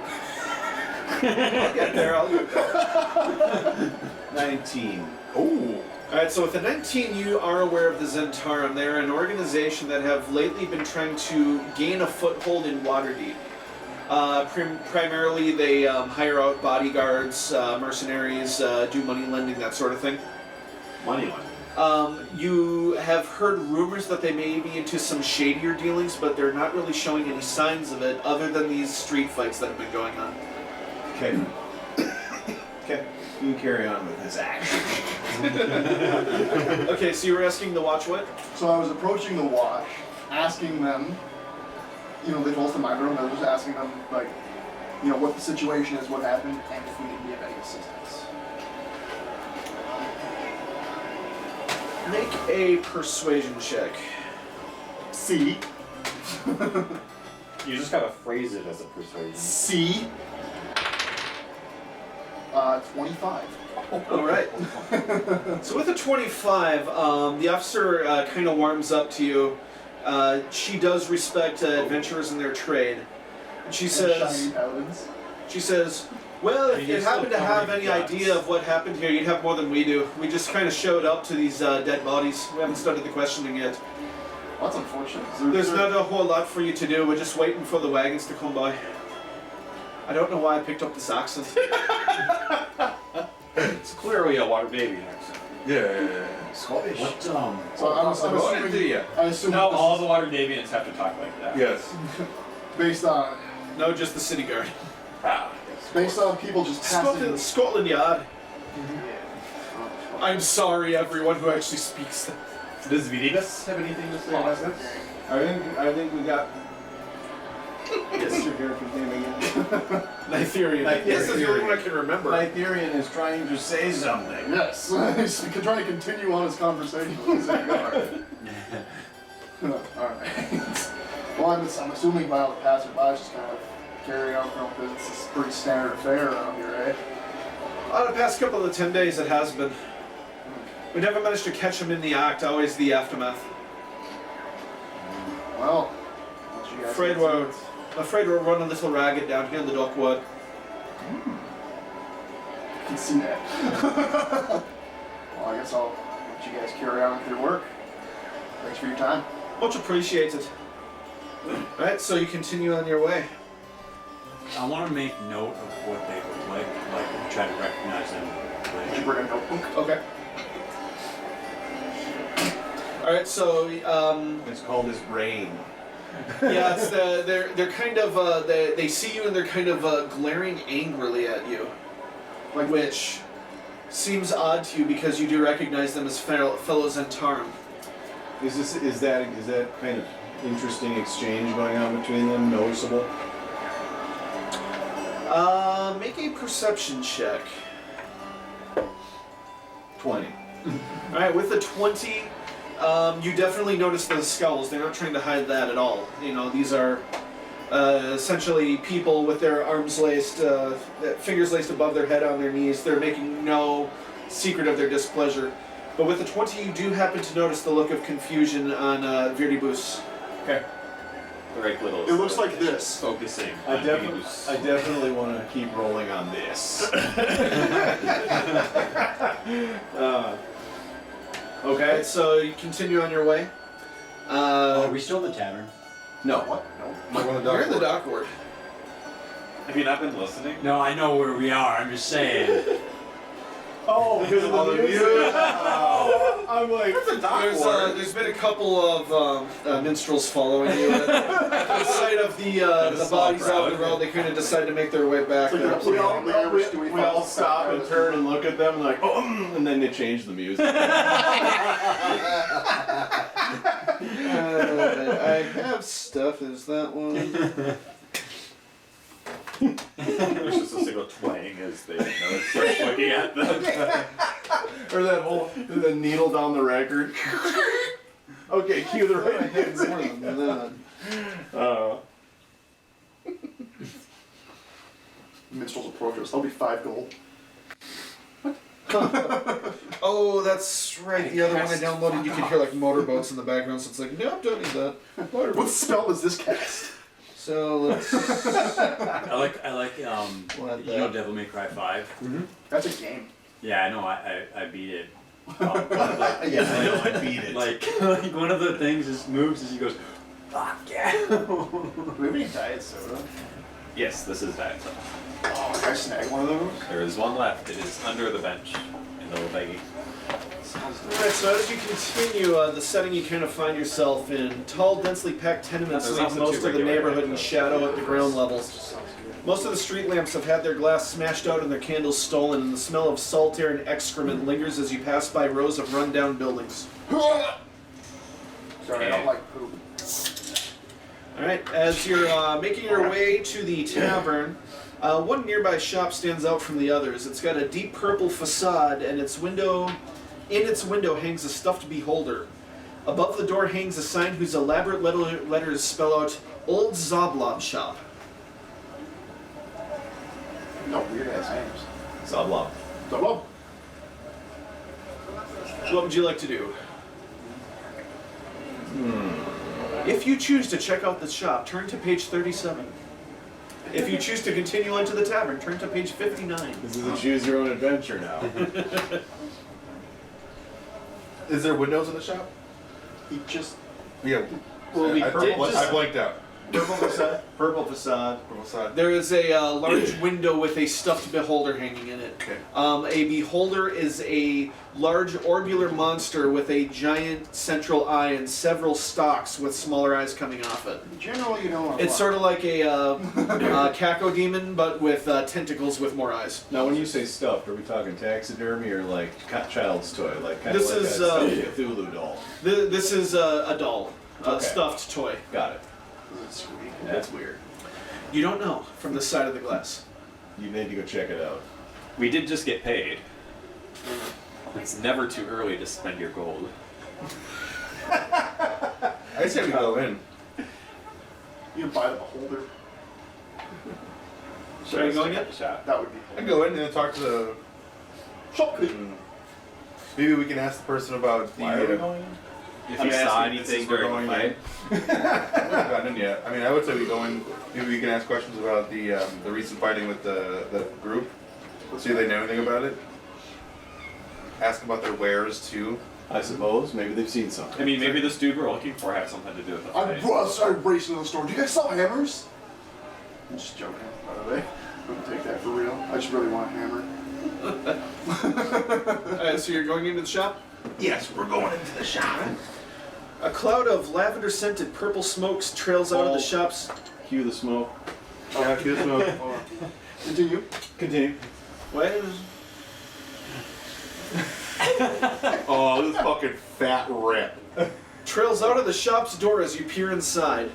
I'll get there. I'll get there. 19. Oh. Alright, so with the 19, you are aware of the Zentarum. They're an organization that have lately been trying to gain a foothold in Waterdeep. Primarily, they hire out bodyguards, mercenaries, do money lending, that sort of thing. Money one. You have heard rumors that they may be into some shadier dealings, but they're not really showing any signs of it other than these street fights that have been going on. Okay. Okay. You can carry on with this action. Okay, so you were asking the Watch what? So I was approaching the watch, asking them, you know, they told us to mind their own business, asking them, like, you know, what the situation is, what happened, and if we can give any assistance. Make a persuasion check. C. You just gotta phrase it as a persuasion. C. 25. All right. So with a 25, the officer kind of warms up to you. She does respect adventurers in their trade. And she Shiny says, paladins. well, if And you you're happen still to have covered any in guts. idea of what happened here, you'd have more than we do. We just kind of showed up to these dead bodies. We haven't started the questioning yet. Well, that's unfortunate. There's not a whole lot for you to do. We're just waiting for the wagons to come by. I don't know why I picked up this accent. It's clearly a water baby accent. Yeah. Scottish. What, So I'm assuming. I assume No, this all is the water deviants have to talk like that. Yes. based on just the city guard. based on people just passing. Scotland Yard. I'm sorry, everyone who actually speaks them. Does Vidigas have anything to say about this? I think we got. What's your character's name again? Nytherian. Yes, that's the only one I can remember. Nytherian is trying to say something. Yes, he's trying to continue on his conversation with the guard. Alright. Well, I'm assuming by all the passerbys just kind of carry on from business. It's pretty standard fare around here, eh? The past couple of 10 days it has been. We never managed to catch him in the act, always the aftermath. Well, once you guys Afraid we're running a little ragged down here in the Dockwood. I can see that. Well, I guess I'll let you guys carry on with your work. Thanks for your time. Much appreciated. Alright, so you continue on your way. I want to make note of what they look like try to recognize them. Did you bring a notebook? Okay. Alright, so It's called his brain. yeah, it's they're kind of they see you and they're kind of glaring angrily at you, which seems odd to you because you do recognize them as fellow Zentarum. Is that kind of interesting exchange going on between them noticeable? Make a perception check. 20. All right, with the 20, you definitely notice the scowls. They're not trying to hide that at all. You know, these are essentially people with their arms laced, fingers laced above their head on their knees. They're making no secret of their displeasure. But with the 20, you do happen to notice the look of confusion on Virdibus. Okay. The right little. It looks like this. Focusing. I on Vidigas. definitely want to keep rolling on this. Okay, so you continue on your way. Are we still in the tavern? No. What? No. You're in the Dockward. Have you not been listening? No, I know where we are. I'm just saying. Oh, because of the music. I'm like, There's been a couple of minstrels following you. At the sight of the bodies out in the road, they kind of decide to make their way back. we all stop and turn and look at them and like, oh, and then they change the music. I have stuff. Is that one? There's just a single twang as they start looking at them. Or that whole the needle down the record. Okay, cue the right It's more than that. Minstrels approach us. That'll be 5 gold. Oh, that's right. The other one I downloaded, you could hear like motorboats in the background. So it's like, nope, don't need that. What spell does this cast? So let's. I like What you know Devil May Cry 5? Mm-hmm. That's a game. Yeah, I know. I beat it. I beat it. Like one of the things is moves is he goes, fuck yeah. Do we have any diet soda? Yes, this is that. Oh, can I snag one of those? There is one left. It is under the bench in the little baggie. Alright, so as you continue, the setting you kind of find yourself in, tall, densely packed tenements There's leave also most two of the regular neighborhood in lamps, shadow at the ground levels. Most of the street lamps have had their glass smashed out and their candles stolen, and the smell of salt air and excrement lingers as you pass by rows of run-down buildings. Sorry, I don't like poop. Alright, as you're making your way to the tavern, one nearby shop stands out from the others. It's got a deep purple facade, and in its window hangs a stuffed beholder. Above the door hangs a sign whose elaborate letters spell out Old Zoblob Shop. No weird ass names. Zoblob. Double. What would you like to do? If you choose to check out the shop, turn to page 37. If you choose to continue on to the tavern, turn to page 59. This is a choose your own adventure now. Is there windows in the shop? He just. Yeah. Well, we I did just- blanked out. Purple facade. There is a large window with a stuffed beholder hanging in it. Okay. A beholder is a large orbular monster with a giant central eye and several stalks with smaller eyes coming off it. Generally, you know. It's sort of like a cacodemon, but with tentacles with more eyes. Now, when you say stuffed, are we talking taxidermy or like child's toy? Like kind This of like is, a stuffed Cthulhu doll. This is a doll, a Okay. stuffed toy. Got it. That's weird. You don't know from the side of the glass. You need to go check it out. We did just get paid. It's never too early to spend your gold. I say we go in. You buy the beholder. So are you going in? That would be. I go in and then talk to the. Shopkeep. Maybe we can ask the person about the. Why are we going in? If I'm you saw asking anything since we're during the going fight, we haven't gotten in yet. I mean, I would say we go in. Maybe we can ask questions about the recent fighting with the group. See if they know anything about it. Ask about their wares too. I suppose. Maybe they've seen something. I mean, maybe this dude we're looking for had something to do with the I fight. raced into the store. Do you guys sell hammers? I'm just joking, by the way. Wouldn't take that for real. I just really want a hammer. Alright, so you're going into the shop? Yes, we're going into the shop. A cloud of lavender-scented purple smokes trails out of the shop's... Cue the smoke. Yeah, cue the smoke. Continue. Continue. What? Oh, this fucking fat rip. Trails out of the shop's door as you peer inside.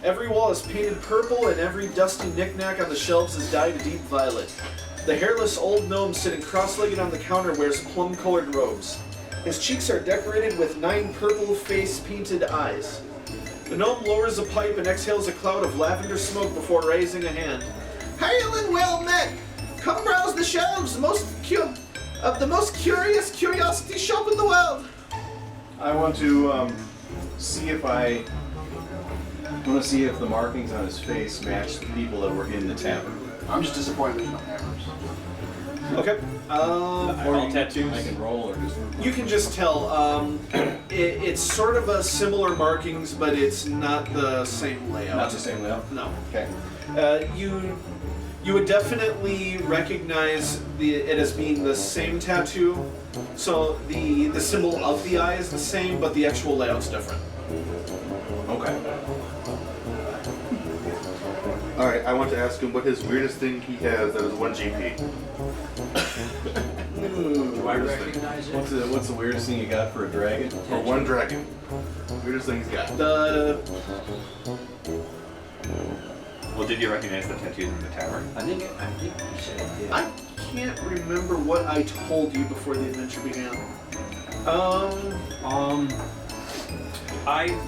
Every wall is painted purple and every dusty knickknack on the shelves is dyed a deep violet. The hairless old gnome sitting cross-legged on the counter wears plum-colored robes. His cheeks are decorated with 9 purple face-painted eyes. The gnome lowers a pipe and exhales a cloud of lavender smoke before raising a hand. Hail and well met! Come browse the shelves of the most curious curiosity shop in the world! I want to see if I want to see if the markings on his face match the people that were in the tavern. I'm just disappointed there's no hammers. Okay. All tattoos. I can roll or just. You can just tell. It's sort of a similar markings, but it's not the same layout. Not the same layout. No. Okay. You would definitely recognize it as being the same tattoo. So the symbol of the eye is the same, but the actual layout's different. Okay. Alright, I want to ask him what his weirdest thing he has that is 1 GP. Do I recognize it? What's the weirdest thing you got for a dragon? For 1 dragon. Weirdest thing he's got. Well, did you recognize the tattoos in the tavern? I think you said it did. I can't remember what I told you before the adventure began.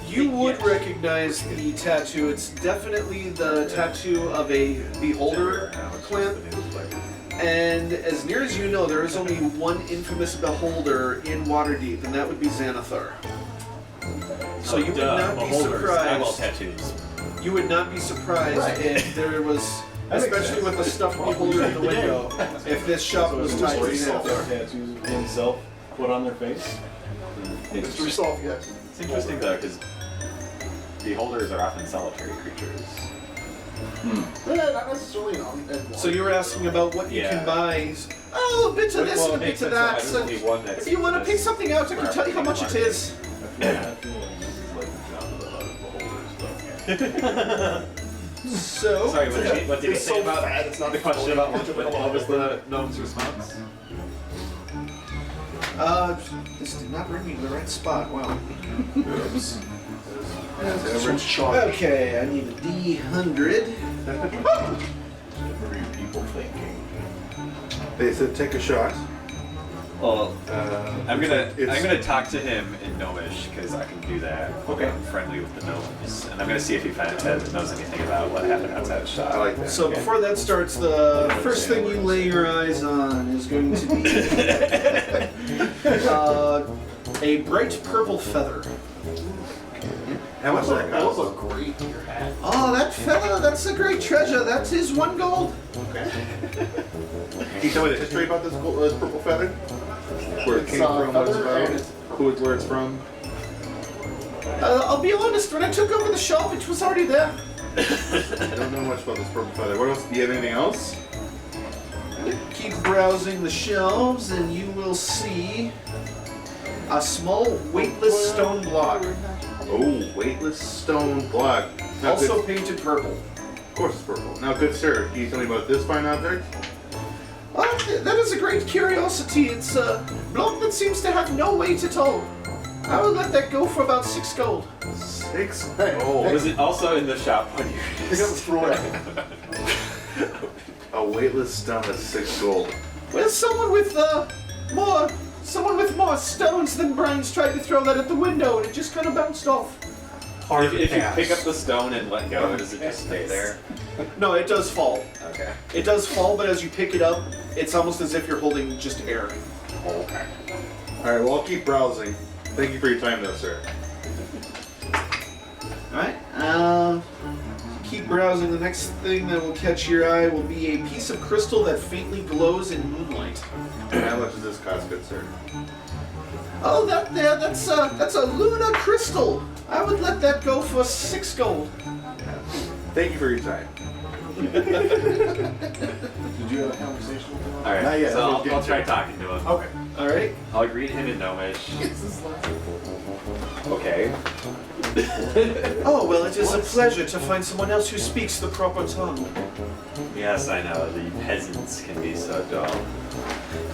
You would recognize the tattoo. It's definitely the tattoo of a beholder clan. And as near as you know, there is only one infamous beholder in Waterdeep, and that would be Xanathar. So you would not be Eyeball surprised. tattoos. You would not be surprised if there was, especially with the stuffed beholder in the window, if this shop was tied to Xanathar. Tattoos of himself put on their face. It's yourself, yes. It's interesting though, because beholders are often solitary creatures. Yeah, not necessarily. So you were asking about what you can buy. Oh, a bit of this and a bit of that. So if you want to pick something out, I can tell you how much it is. I feel like this is like the job of the hut of beholders, though. So, Sorry, what did he It's say so about fat, it's not the question about what floating. was the gnome's response? this did not bring me to the right spot. Wow. Okay, I need a D100. What are you people thinking? They said take a shot. Well, I'm it's- gonna talk to him in Gnomish because I can do that. Okay. I'm friendly with the gnomes, and I'm gonna see if he knows anything about what happened outside the shop. I like that. So before that starts, the first thing you lay your eyes on is going to be a bright purple feather. How much does that Those cost? look great. Your hat. Oh, that feather, that's a great treasure. That is 1 gold. Can you tell me the history about this purple feather? Where it It's, came from, what it's feather about, and it's where it's from? I'll be honest, when I took over the shop, it was already there. I don't know much about this purple feather. What else? Do you have anything else? Keep browsing the shelves, and you will see a small weightless stone block, Oh, weightless stone block. Now, also good, painted purple. of course it's purple. Now, good sir, can you tell me about this fine object? That is a great curiosity. It's a block that seems to have no weight at all. I would let that go for about 6 gold. 6 Hey, gold. Was it also in the shop when you? Pick up the throw it. A weightless stone at 6 gold. Well, someone with more stones than brains tried to throw that at the window, and it just kind of bounced off. If you pick up the stone and let go, does it just stay there? No, it does fall. Okay. It does fall, but as you pick it up, it's almost as if you're holding just air. Okay. Alright, well, I'll keep browsing. Thank you for your time, though, sir. Alright, keep browsing. The next thing that will catch your eye will be a piece of crystal that faintly glows in moonlight. How much does this cost, good sir? Oh, that's a Luna crystal. I would let that go for 6 gold. Thank you for your time. Did you have a conversation with him? Alright, Not yet. so We'll I'll get try to it. talking to him. Okay. Alright. I'll greet him in Gnomish. Okay. Oh, well, it is a pleasure to find someone else who speaks the proper tongue. Yes, I know. The peasants can be so dull.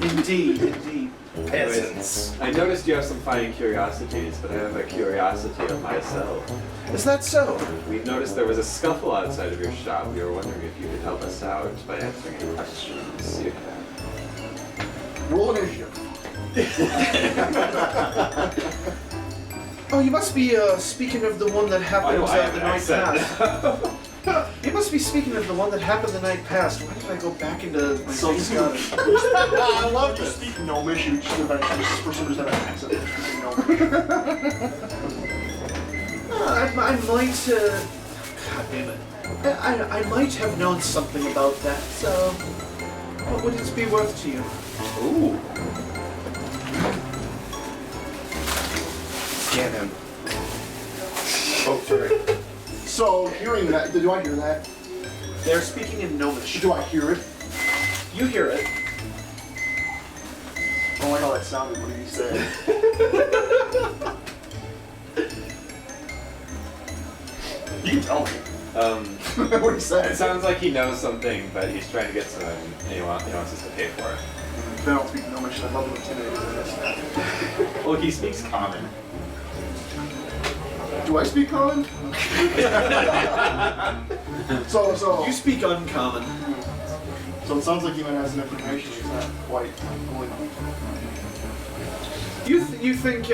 Indeed, indeed. Peasants. I noticed you have some fine curiosities, but I have a curiosity of myself. Is that so? We've noticed there was a scuffle outside of your shop. We were wondering if you could help us out by answering any questions you have. Roll initiative. Oh, you must be speaking of the one that happened the night past. You must be speaking of the one that happened the night past. Why did I go back into my face? I love this. Speak Gnomish, you just eventually, for some reason, have an accent for speaking Gnomish. I might, God damn it. I might have known something about that, so what would it be worth to you? Ooh. Scan him. Oh, sorry. So, hearing that, do I hear that? They're speaking in Gnomish. Do I hear it? You hear it. Oh my god, that sounded. What did you say? You can tell me. What did he say? It sounds like he knows something, but he's trying to get some, and he wants us to pay for it. They don't speak Gnomish, I love to intimidate them. Well, he speaks common. Do I speak common? so You speak uncommon. So it sounds like he might have some information he's not quite going on. You think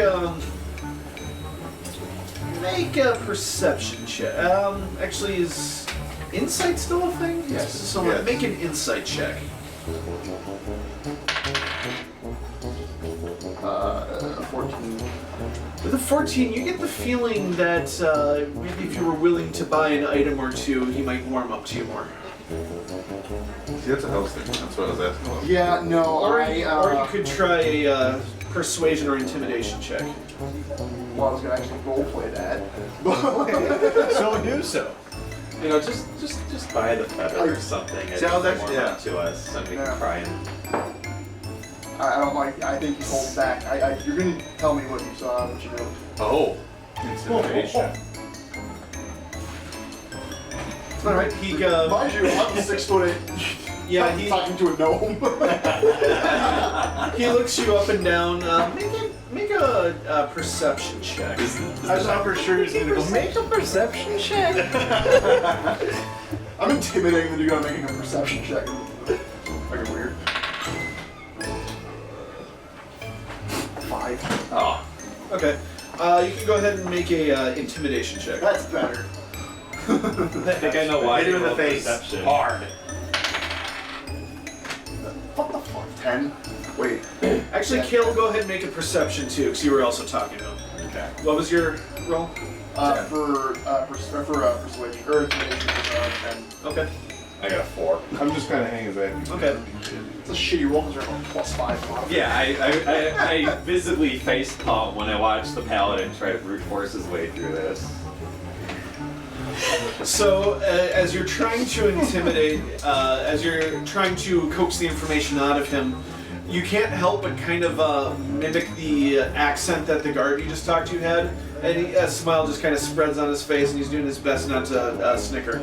make a perception check. Actually, is insight still a thing? Yes. So Yes. make an insight check. 14. With a 14, you get the feeling that maybe if you were willing to buy an item or two, he might warm up to you more. See, that's a house thing. That's what I was asking about. Yeah, no, Or you could try a persuasion or intimidation check. Well, I was gonna actually roleplay that. So do so. You know, just buy the feather or something and Sounds warm actually- yeah. up to us, and we Yeah. can try and. I don't like. I think he's holding back. You're gonna tell me what you saw, what you do. Oh, intimidation. All right, he Mind you, I'm 6'8". yeah I'm he talking to a gnome. he looks you up and down. Make a perception check. I thought for sure he's gonna go make a perception check. I'm intimidating the dude on making a perception check. Fucking weird. 5. Oh, Okay. You can go ahead and make a intimidation check. That's better. I think I know why Hit him in you the rolled face. perception. Hard. What the fuck? 10? Wait. Actually, Kale, go ahead and make a perception too, because you were also talking to him. Okay. What was your roll? For persuasion or intimidation for 10. Okay. I got a 4. I'm just kind of hanging back. Okay. It's a shitty roll because they're on +5. Yeah, I visibly face palm when I watch the paladin try to brute force his way through this. So, as you're trying to intimidate, as you're trying to coax the information out of him, you can't help but kind of mimic the accent that the guard you just talked to had, and a smile just kind of spreads on his face, and he's doing his best not to snicker.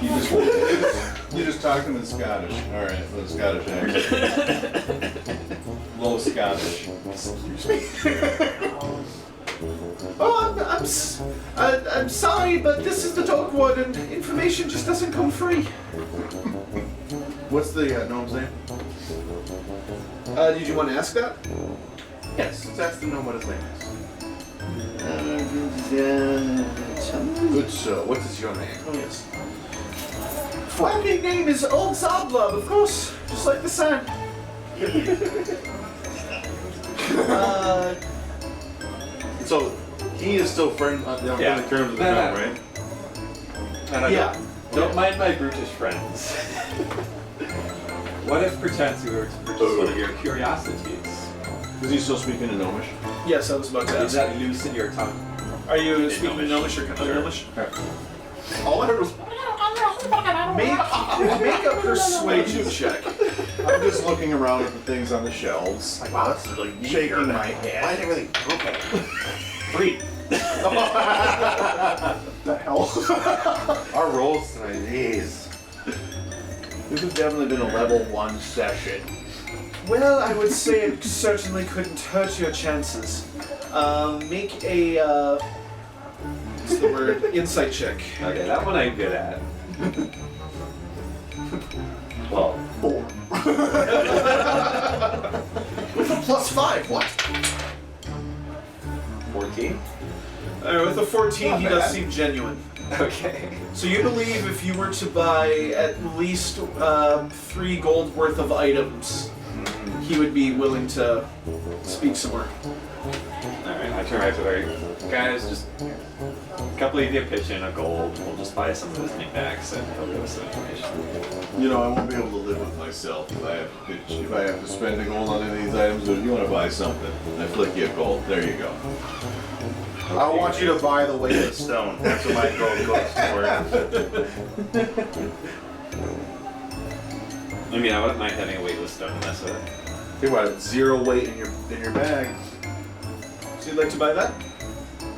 You just talked to him in Scottish. All right, with a Scottish accent. Low Scottish. Excuse me. Oh, I'm sorry, but this is the Dark Ward, and information just doesn't come free. What's the gnome's name? Did you want to ask that? Yes, let's ask the gnome what his name is. Good sir, what is your name? Oh, yes. My nickname is Old Zoblub, of course, just like the sun. So, he is still friend on the terms of the gnome, right? Yeah. Don't mind my brutish friends. What if perchance you were to purchase one of your curiosities? Is he still speaking in Gnomish? Yes, I was about to Did ask. that loosen your tongue? Are you In speaking Gnomish or Gnomish? All I heard was. Make a persuasion check. I'm just looking around at the things on the shelves. Like, wow, that's really neat. Shaking my Why head. is everything purple? Free. The hell? Our rolls tonight, jeez. This has definitely been a level 1 session. Well, I would say it certainly couldn't hurt your chances. Make a, what's the word? Insight check. Okay, that one I'm good at. Well, 4. With a +5, what? 14? With a 14, he does seem genuine. Okay. So you believe if you were to buy at least 3 gold worth of items, he would be willing to speak some more. Alright, I turn right to her. Guys, just a couple of you pitch in a gold. We'll just buy some of his knickknacks and he'll give us some information. You know, I won't be able to live with myself if I have to pitch, if I have to spend a gold on any of these items. But if you want to buy something, I flick you a gold. There you go. I want you to buy the Weightless stone. That's what my gold goes for. I mean, I wouldn't mind having a weightless stone to mess with. Think about it, 0 weight in your bag. So you'd like to buy that?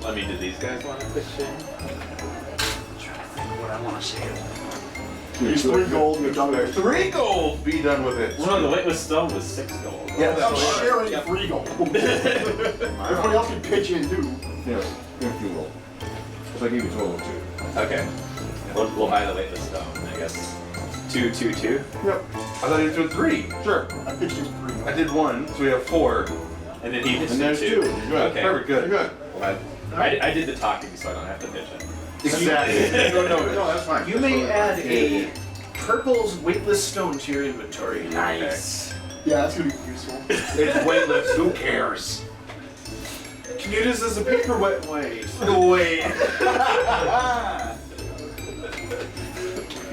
I mean, did these guys want to pitch in? What I want to say. Here's 3 gold, you're done with it. 3 gold! Be done with it. Well, no, the weightless stone was 6 gold. Yeah, I'm sharing 3 gold. Everybody else can pitch in too. Yeah, if you will. If I give you a total of 2. Okay. We'll buy the weightless stone, I guess. 2, 2, 2? Yep. I thought you were doing 3. Sure. I pitched in 3 gold. I did 1, so we have 4. And then he pitched And there's 2. in 2. You're good. Okay. Perfect, good. You're good. Well, I did the talking, so I don't have to pitch it. Exactly. No, that's fine. You may add a purple weightless stone to your inventory. Nice. Yeah, that's gonna be useful. It's weightless, who cares? Can you use this as a paper wet weight? Wait.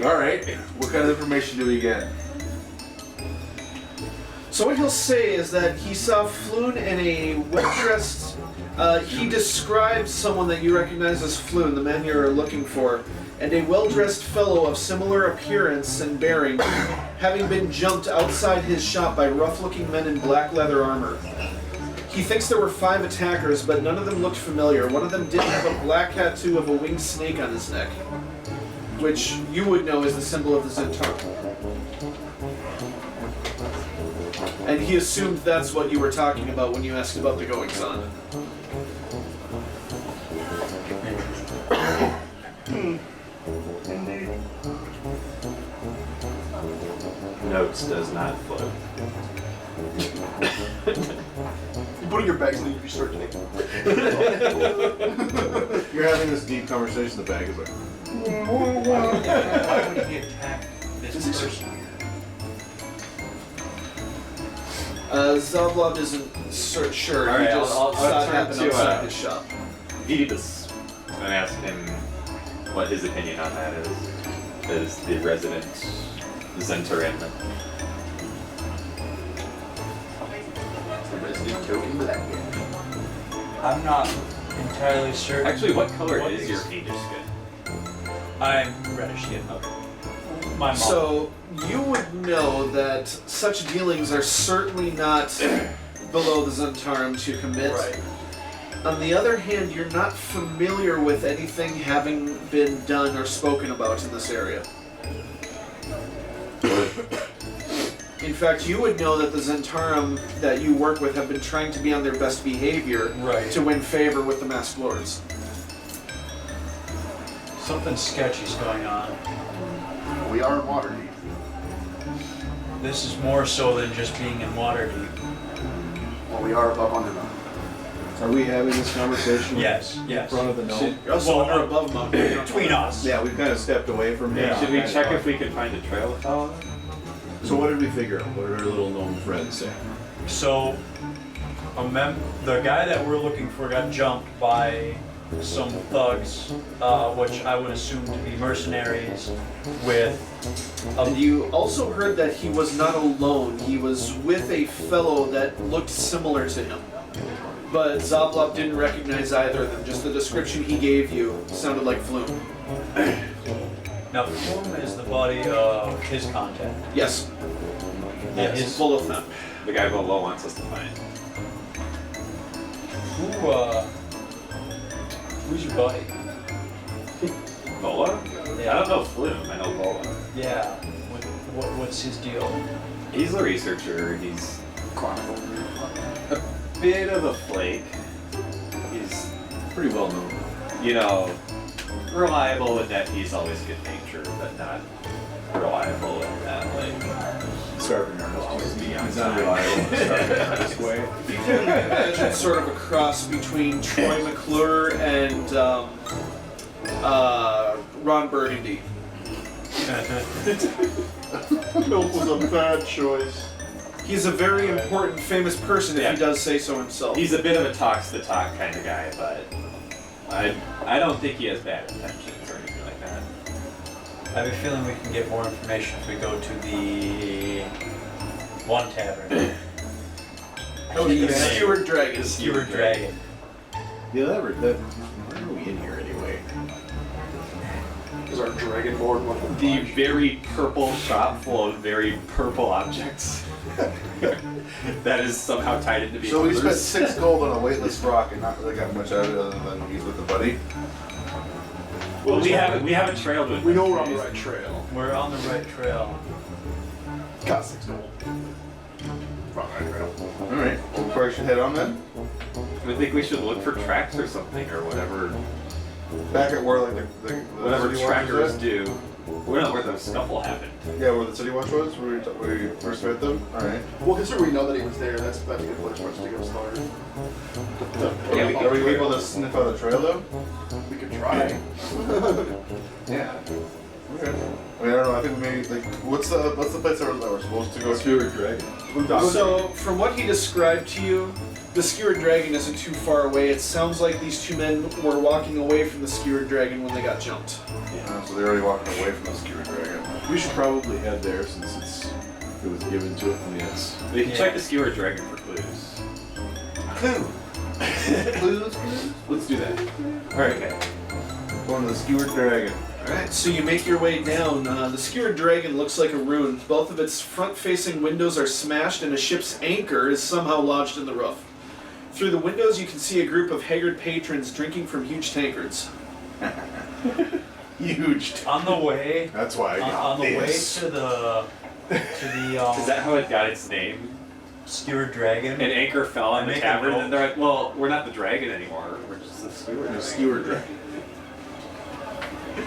Alright, what kind of information do we get? So what he'll say is that he saw Floon in a well-dressed... he describes someone that you recognize as Floon, the man you're looking for, and a well-dressed fellow of similar appearance and bearing, having been jumped outside his shop by rough-looking men in black leather armor. He thinks there were 5 attackers, but none of them looked familiar. One of them did have a black tattoo of a winged snake on his neck, which you would know is the symbol of the Centaur. And he assumed that's what you were talking about when you asked about the goings-on. Notes does not float. You put it in your bags and then you start taking. You're having this deep conversation, the bag is like, Why would he attack this person? Zavlov isn't sure. All right, he just I'll saw it turn happen to, outside his shop. Veditas and ask him what his opinion on that is. As the resident Zentarin. I'm not entirely certain. Actually, what color what is your ex- painted skin? I'm reddish skin. My mom. So you would know that such dealings are certainly not below the Zentarum to commit. Right. On the other hand, you're not familiar with anything having been done or spoken about in this area. In fact, you would know that the Zentarum that you work with have been trying to be on their best behavior Right. to win favor with the Masked Lords. Something sketchy's going on. We are in Waterdeep. This is more so than just being in Waterdeep. Well, we are above Undermount. Are we having this conversation Yes, in yes. front of the gnome? You're also Well, under above mountain. Between us. Yeah, we've kind of stepped away from him. Yeah. Should we check if we can find a trail to follow? So what did we figure out? What did our little gnome friends say? So, the guy that we're looking for got jumped by some thugs, which I would assume to be mercenaries with And you also heard that he was not alone. He was with a fellow that looked similar to him. But Zoblop didn't recognize either of them. Just the description he gave you sounded like Flume. Now, Flume is the body of his contact. Yes. And Yes. his Full of them. The guy below wants us to find. Who's your buddy? Bola? I don't know Flume, I know Bola. Yeah. What's his deal? He's a researcher, he's a bit of a flake. He's, Pretty well known. you know, reliable in that he's always good natured, but not reliable in that, like, Starving he'll always be on He's not time. reliable. Starving this way. You can imagine sort of a cross between Troy McClure and Ron Burgundy. Milk was a bad choice. He's a very important, famous person if Yeah. he does say so himself. He's a bit of a talks the talk kind of guy, but I don't think he has bad intentions or anything like that. I have a feeling we can get more information if we go to the one tavern. The Skewered Dragon. Skewered Dragon. Yeah, why are we in here anyway? Is our dragonborn one of The very purple shop full of very purple objects. That is somehow tied into being So we spent others. 6 gold on a weightless rock and not really got much out of it other than he's with the buddy. Well, we haven't trailed with We them. know we're on the right trail. We're on the right trail. Got 6 gold. We're on the right trail. Alright, well, we probably should head on then. I think we should look for tracks or something, or whatever Back at where like the whatever city watch trackers was at? do. We're not where the scuffle happened. Yeah, where the city watch was, where we first met them. Alright. Well, considering we know that he was there, that's a good place for us to get started. Are we able to sniff out the trail though? We could try. Yeah. Okay. I mean, I don't know. I think maybe like what's the place that we're supposed to go to? Skewered Dragon. So, from what he described to you, the Skewered Dragon isn't too far away. It sounds like these two men were walking away from the Skewered Dragon when they got jumped. So they're already walking away from the Skewered Dragon. We should probably head there since it was given to us. We can check the Skewered Dragon for clues. Clues? Let's do that. Alright. Going to the Skewered Dragon. Alright, so you make your way down. The Skewered Dragon looks like a ruin. Both of its front-facing windows are smashed and a ship's anchor is somehow lodged in the roof. Through the windows you can see a group of haggard patrons drinking from huge tankards. Huge. On the way, That's why I got on the way this. to the Is that how it got its name? Skewered Dragon. An anchor fell on the Make a tavern, roll. and they're like, well, we're not the dragon anymore. We're just the Skewered Dragon. Skewered Dragon.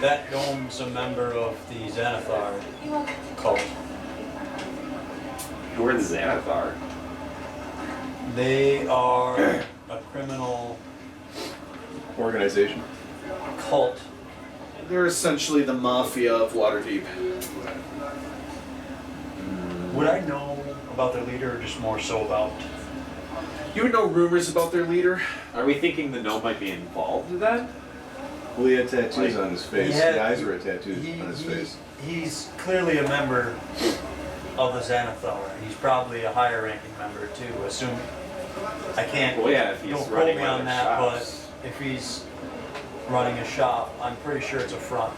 That dome's a member of the Xanathar cult. Who are the Xanathar? They are a criminal Organization. cult. They're essentially the mafia of Waterdeep. Would I know about their leader or just more so about... You would know rumors about their leader. Are we thinking the gnome might be involved in that? Well, he had tattoos Like, on his face. he had- The eyes were tattooed on his face. He's clearly a member of the Xanathar. He's probably a higher ranking member too, assuming. I can't... Well, yeah, if he's don't quote running me one of on the that, shops. if he's running a shop, I'm pretty sure it's a front.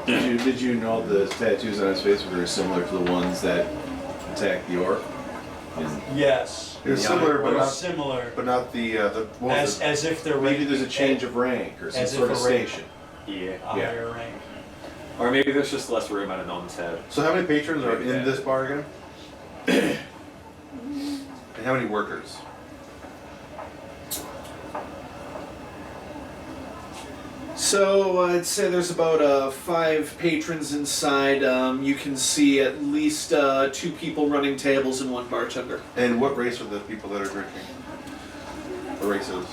Did you know the tattoos on his face were very similar to the ones that attacked the orc? Yes. They're similar, but They're not, similar. but not the what was it? As if they're Maybe there's a change of rank or some as if sort of a rank. station. a Yeah. higher rank. Or maybe there's just less room on a gnome's head. So how many patrons are Maybe in that. this bar again? And how many workers? So I'd say there's about 5 patrons inside. You can see at least 2 people running tables and 1 bartender. And what race are the people that are drinking? The races.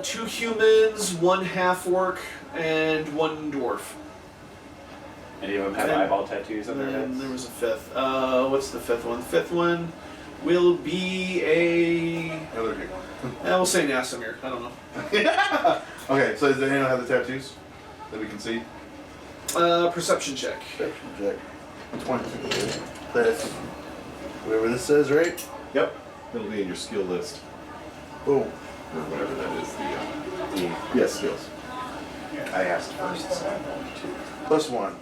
2 humans, 1 half-orc, and 1 dwarf. Any of them have And- eyeball tattoos on their And heads? there was a 5th. What's the 5th one? The 5th one will be a... Other people. we'll say Nasamir. I don't know. Okay, so does anyone have the tattoos that we can see? Perception check. Perception check. 20. That's whatever this says, right? Yep. It'll be in your skill list. Boom. Or whatever that is, the yes, skills. I asked first, so I'm going to. +1.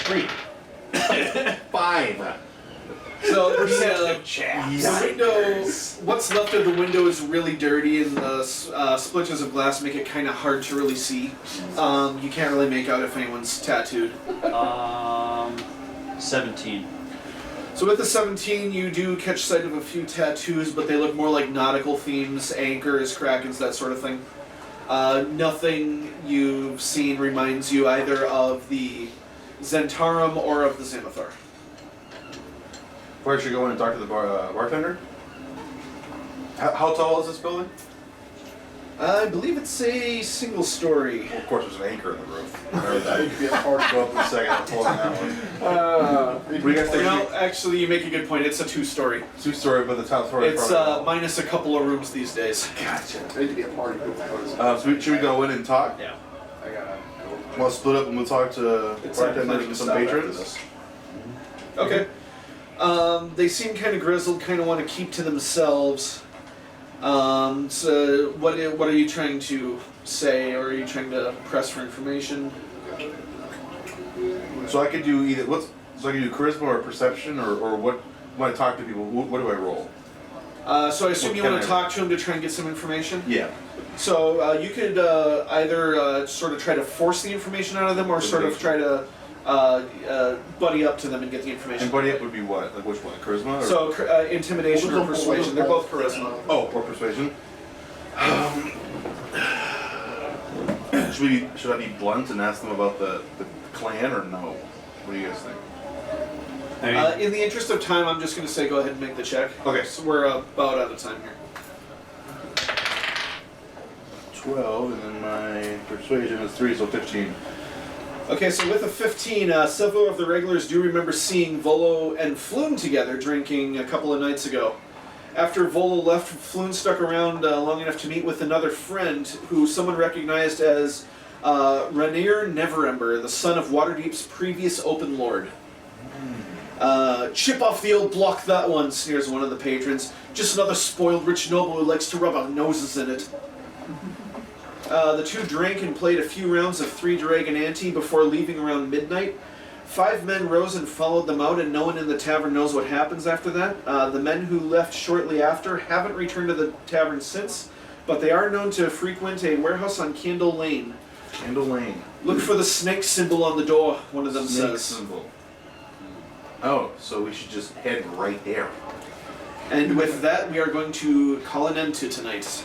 3. 5. So the Chaps. window, what's left of the window is really dirty, and the splinters of glass make it kind of hard to really see. You can't really make out if anyone's tattooed. 17. So with the 17, you do catch sight of a few tattoos, but they look more like nautical themes, anchors, krakens, that sort of thing. Nothing you've seen reminds you either of the Zentarum or of the Xanathar. Where should we go in and talk to the bartender? How tall is this building? I believe it's a single story. Well, of course, there's an anchor in the roof. That'd be hard to go up in a second. I'm pulling that one. What do you guys think? No, actually, you make a good point. It's a 2-story. 2-story, but the top story. It's minus a couple of rooms these days. Gotcha. Need to be a party. Should we go in and talk? Yeah. I gotta go. We'll split up and we'll talk to It's like bartenders planning and to some stop after patrons. this. Okay. They seem kind of grizzled, kind of want to keep to themselves. So what are you trying to say, or are you trying to press for information? So I could do either. So I can do charisma or perception, or what? When I talk to people, what do I roll? So I assume What you can want I to talk to him to try and get some information? Yeah. So you could either sort of try to force the information out of them, or sort of try to buddy up to them and get the information. And buddy up would be what? Like which one? Charisma? Or? So intimidation or persuasion. They're both charisma. Oh, or persuasion. Should I be blunt and ask them about the clan or no? What do you guys think? I mean, In the interest of time, I'm just going to say go ahead and make the check. Okay. So we're about out of time here. 12, and then my persuasion is 3, so 15. Okay, so with a 15, several of the regulars do remember seeing Volo and Floon together drinking a couple of nights ago. After Volo left, Floon stuck around long enough to meet with another friend who someone recognized as Rainier Neverember, the son of Waterdeep's previous Open Lord. Chip off the old block, that one, sneers one of the patrons. Just another spoiled rich noble who likes to rub our noses in it. The two drank and played a few rounds of 3 Dragon Ante before leaving around midnight. 5 men rose and followed them out, and no one in the tavern knows what happens after that. The men who left shortly after haven't returned to the tavern since, but they are known to frequent a warehouse on Candle Lane. Candle Lane. Look for the snake symbol on the door, one of them Snake says. symbol. Oh, so we should just head right there. And with that, we are going to call an end to tonight.